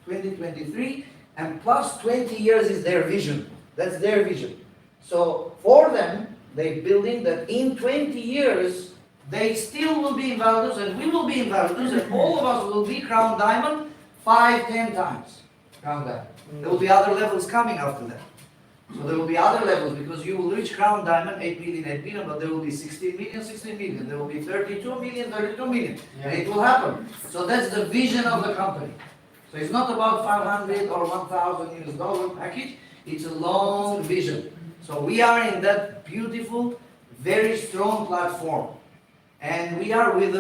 2023, and plus 20 years is their vision. That's their vision. So for them, they're building that in 20 years, they still will be in Validus and we will be in Validus and all of us will be Crown Diamond 5, 10 times crown diamond. There will be other levels coming after that. So there will be other levels because you will reach crown diamond 8 million, 8 million, but there will be 16 million, 16 million. There will be 32 million, 32 million. And it will happen. So that's the vision of the company. So it's not about 500 or 1,000 US dollar package. It's a long vision. So we are in that beautiful, very strong platform. And we are with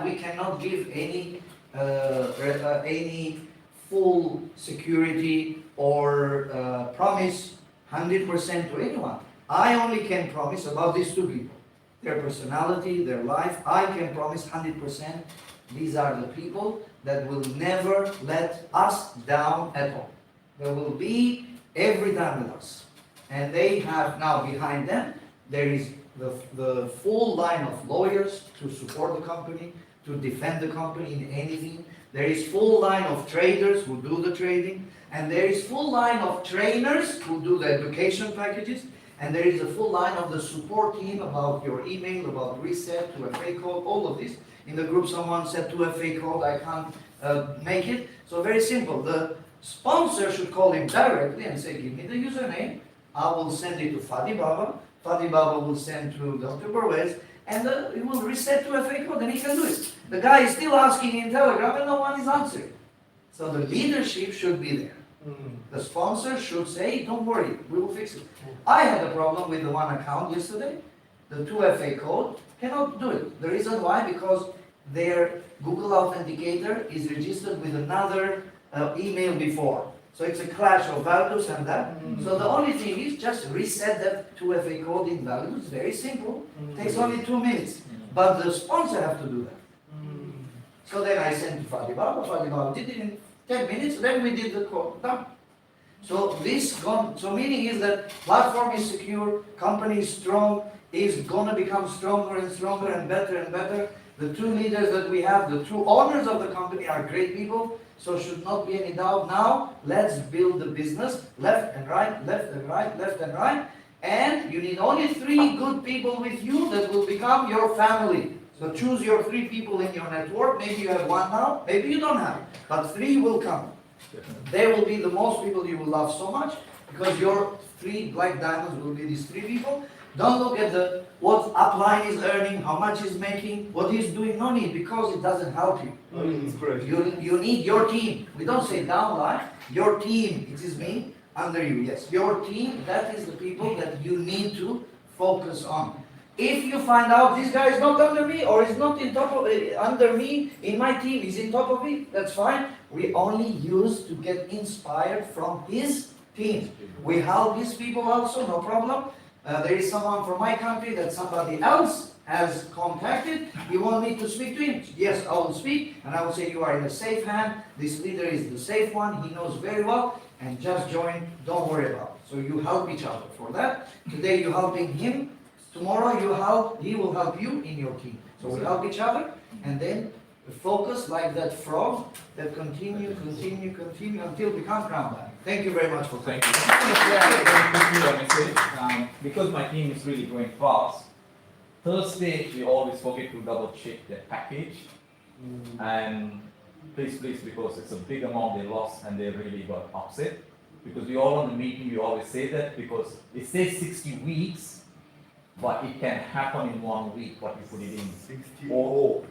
we cannot give any full security or promise 100% to anyone. I only can promise about these two people, their personality, their life. I can promise 100%. These are the people that will never let us down at all. They will be every time with us. And they have now behind them, there is the full line of lawyers to support the company, to defend the company in anything. There is full line of traders who do the trading. And there is full line of trainers who do the education packages. And there is a full line of the support team about your email, about reset, 2FA code, all of this. In the group someone said 2FA code, I can't make it. So very simple. The sponsor should call him directly and say, give me the username. I will send it to Fadi Baba. Fadi Baba will send to Dr. Pervez. And he will reset 2FA code and he can do it. The guy is still asking in Telegram and no one is answering. So the leadership should be there. The sponsor should say, don't worry, we will fix it. I had a problem with the one account yesterday. The 2FA code cannot do it. The reason why? Because their Google Authenticator is registered with another email before. So it's a clash of Validus and that. So the only thing is just reset that 2FA code in Validus. It's very simple. Takes only 2 minutes. But the sponsor have to do that. So then I sent to Fadi Baba. Fadi Baba did it in 10 minutes. Then we did the code. Done. So meaning is that platform is secure, company is strong, is gonna become stronger and stronger and better. The two leaders that we have, the two owners of the company are great people. So should not be any doubt. Now, let's build the business, left and right, left and right, left and right. And you need only 3 good people with you that will become your family. So choose your 3 people in your network. Maybe you have 1 now, maybe you don't have. But 3 will come. They will be the most people you will love so much because your 3 black diamonds will be these 3 people. Don't look at what upline is earning, how much he's making, what he's doing. No need, because it doesn't help you. You need your team. We don't say downline. Your team, it is me, under you, yes. Your team, that is the people that you need to focus on. If you find out this guy is not under me or is not in top of under me in my team, he's in top of me, that's fine. We only use to get inspired from his team. We help these people also, no problem. There is someone from my country that somebody else has contacted. You want me to speak to him? Yes, I will speak, and I will say you are in a safe hand. This leader is the safe one. He knows very well, and just join. Don't worry about it. So you help each other for that. Today you're helping him. Tomorrow he will help you in your team. So we help each other, and then focus like that frog that continue until become crown diamond. Thank you very much for Thank you. I want to share very quickly a message. Because my team is really going fast, Thursday we always forget to double check the package. And please, because it's a big amount they lost and they really got upset. Because we all on the meeting, we always say that because it says 60 weeks, but it can happen in 1 week what you put it in. 64.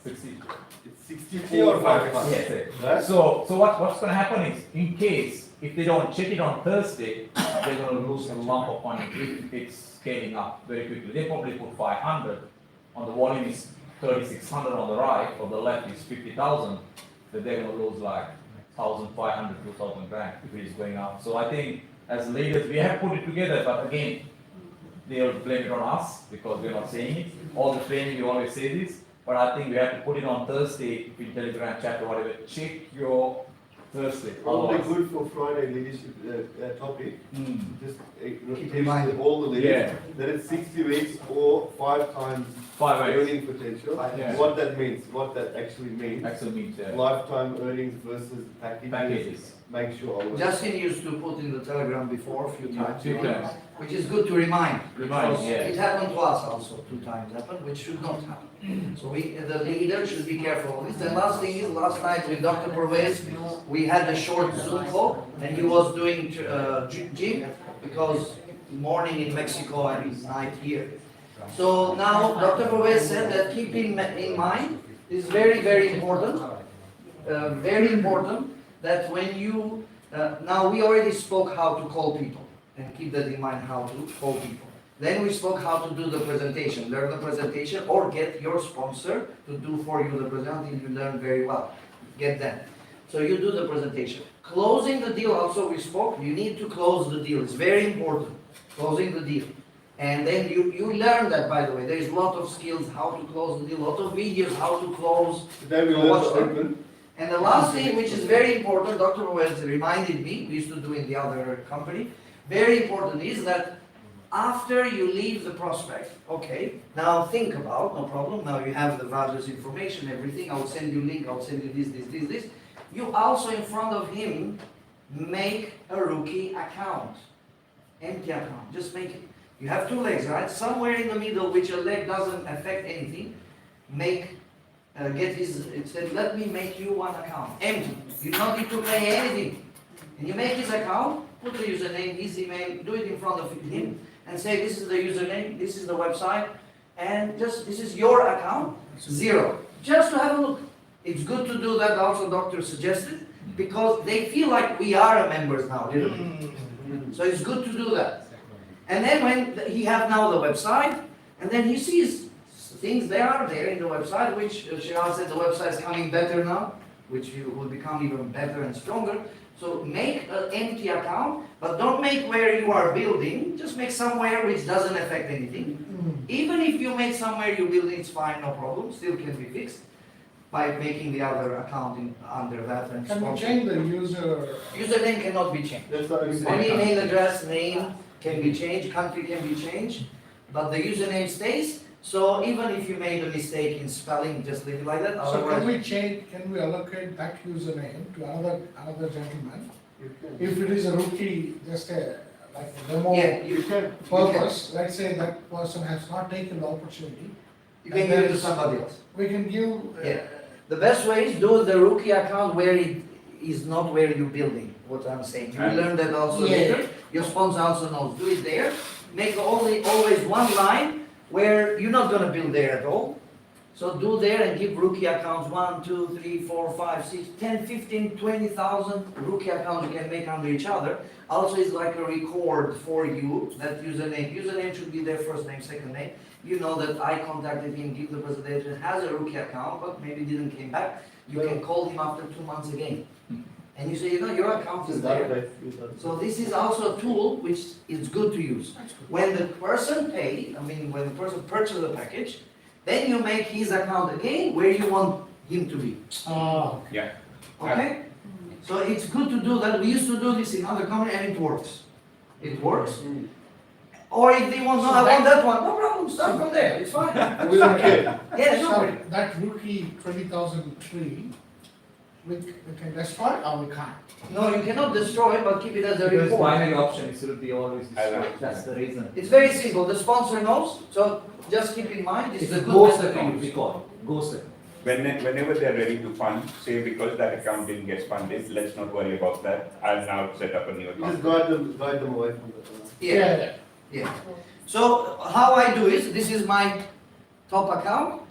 60. It's 63 or 5. Yes. Right? So what's going to happen is, in case if they don't check it on Thursday, they're going to lose a lump of money if it's scaling up very quickly. They probably put 500 on the volume is 3,600 on the right, or the left is 50,000. That they're going to lose like 1,500, 2,000 grand if it is going up. So I think as leaders we have put it together, but again they'll blame it on us because we're not saying it. All the training we always say this. But I think we have to put it on Thursday in Telegram chat or whatever. Check your Thursday. Probably good for Friday leadership topic. Just Keep in mind. all the leaders Yeah. that it's 60 weeks or 5 times 5 weeks. earning potential. Yeah. What that means, what that actually means. Actually means Lifetime earnings versus packages. make sure I was. Justin used to put in the telegram before a few times, Few times. which is good to remind. Remind, Because yeah. It happened to us also, 2 times happened, which should not happen. So the leader should be careful of this. And last thing is, last night with Dr. Pervez, we had a short Zoom call, and he was doing gym, because morning in Mexico and night here. So now, Dr. Pervez said that keep in mind, this is very, very important, that when you, now we already spoke how to call people, and keep that in mind, how to call people. Then we spoke how to do the presentation, learn the presentation, or get your sponsor to do for you the presentation you learn very well. Get them. So you do the presentation. Closing the deal also we spoke, you need to close the deal, it's very important, closing the deal. And then you learn that, by the way, there is a lot of skills how to close the deal, a lot of videos how to close. Today we learned to open. And the last thing, which is very important, Dr. Wells reminded me, we used to do in the other company, very important is that after you leave the prospect, okay, now think about, no problem, now you have the values information, everything, I'll send you link, I'll send you this. You also in front of him, make a rookie account, empty account, just make it. You have 2 legs, right? Somewhere in the middle, which a leg doesn't affect anything, it said, let me make you 1 account, empty. You don't need to pay anything. And you make his account, put the username, his email, do it in front of him, and say, this is the username, this is the website, and just, this is your account, 0. Just to have a look. It's good to do that, also doctor suggested, because they feel like we are members now, literally. So it's good to do that. And then when he have now the website, and then he sees things they are there in the website, which Shiraz said the website is coming better now, which will become even better and stronger. So make an empty account, but don't make where you are building, just make somewhere which doesn't affect anything. Even if you make somewhere you're building, it's fine, no problem, still can be fixed by making the other account under that. And Can we change the user? Username cannot be changed. That's not Only important. email address, name can be changed, country can be changed, but the username stays. So even if you made a mistake in spelling, just leave it like that. So Otherwise, can we allocate that username to another gentleman? You can. If it is a rookie, just like a demo yeah, You can. purpose, let's say that person has not taken the opportunity, you can give it to somebody else. we can give. Yeah. The best way is do the rookie account where it is not where you're building, what I'm saying. You Right. learn that also Yeah. later. Your sponsor also knows. Do it there. Make always 1 line where you're not gonna build there at all. So do there and give rookie accounts 1, 2, 3, 4, 5, 6, 10, 15, 20,000 rookie accounts you can make under each other. Also it's like a record for you, that username. Username should be their first name, second name. You know that I contacted him, give the presentation, has a rookie account, but maybe didn't came back. You can call him after 2 months again. And you say, your account is there. So this is also a tool which is good to use. When the person when the person purchases the package, then you make his account again where you want him to be. Yeah. Okay? So it's good to do that. We used to do this in other companies and it works. It works. Or if they want, no, I want that one, no problem, start from there, it's fine. We don't care. Yeah, no So worry. that rookie 20,000 tree, we can destroy it or we can't? No, you cannot destroy it, but keep it as a Because report. binary option should be always I like destroyed, that's the reason. It's very simple, the sponsor knows, so just keep in mind, this It's is a a good ghost method to account, we use. call it, ghost account. Whenever they're ready to fund, say because that account didn't get funded, let's not worry about that. I'll now set up a new You just account. guide them away from the. Yeah, yeah. So how I do is, this is my top account,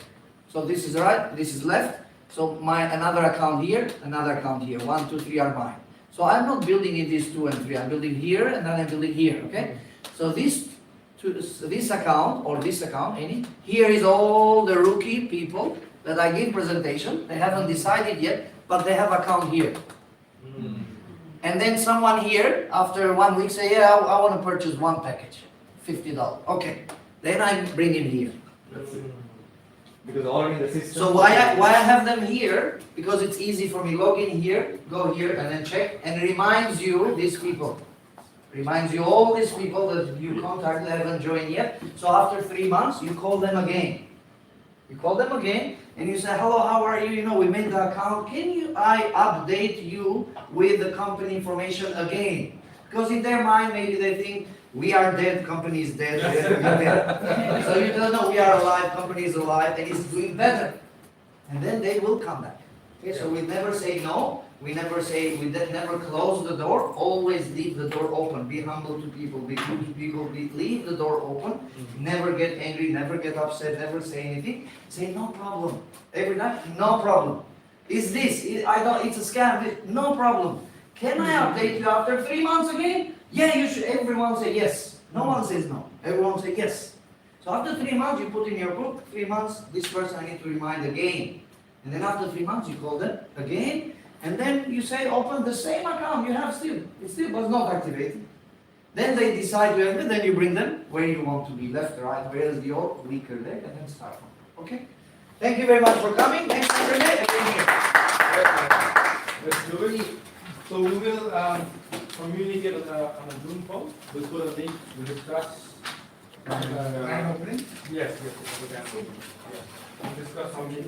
so this is right, this is left, so another account here, another account here, 1, 2, 3 are mine. So I'm not building in these 2 and 3, I'm building here and then I'm building here, okay? So this account, or this account, here is all the rookie people that I give presentation, they haven't decided yet, but they have account here. And then someone here, after 1 week say, yeah, I want to purchase 1 package, $50, okay. Then I bring him here. Because already the system. So why I have them here? Because it's easy for me, log in here, go here and then check, and it reminds you these people. Reminds you all these people that you contacted haven't joined yet. So after 3 months, you call them again. You call them again and you say, hello, how are you? You know, we made the account. I update you with the company information again? Because in their mind, maybe they think, we are dead, company is dead, we have to be dead. So you tell them, no, we are alive, company is alive, and it's doing better. And then they will come back. Okay, so we never say no, we never close the door, always leave the door open. Be humble to people, be good to people, leave the door open, never get angry, never get upset, never say anything. Say no problem. Every night, no problem. Is this, it's a scam, no problem. Can I update you after 3 months again? Yeah, you should. Everyone say yes. No one says no. Everyone say yes. So after 3 months, you put in your book, 3 months, this person I need to remind again. And then after 3 months, you call them again. And then you say, open the same account you have still. It still was not activated. Then they decide to enter, then you bring them where you want to be, left, right, where is your weaker leg, and then start from. Okay? Thank you very much for coming. Next Saturday, again Let's do it. So we will communicate on a Zoom call. We'll put a link, we'll discuss. Grand opening? Yes, yes, yes, we can. Yeah. We'll discuss how many.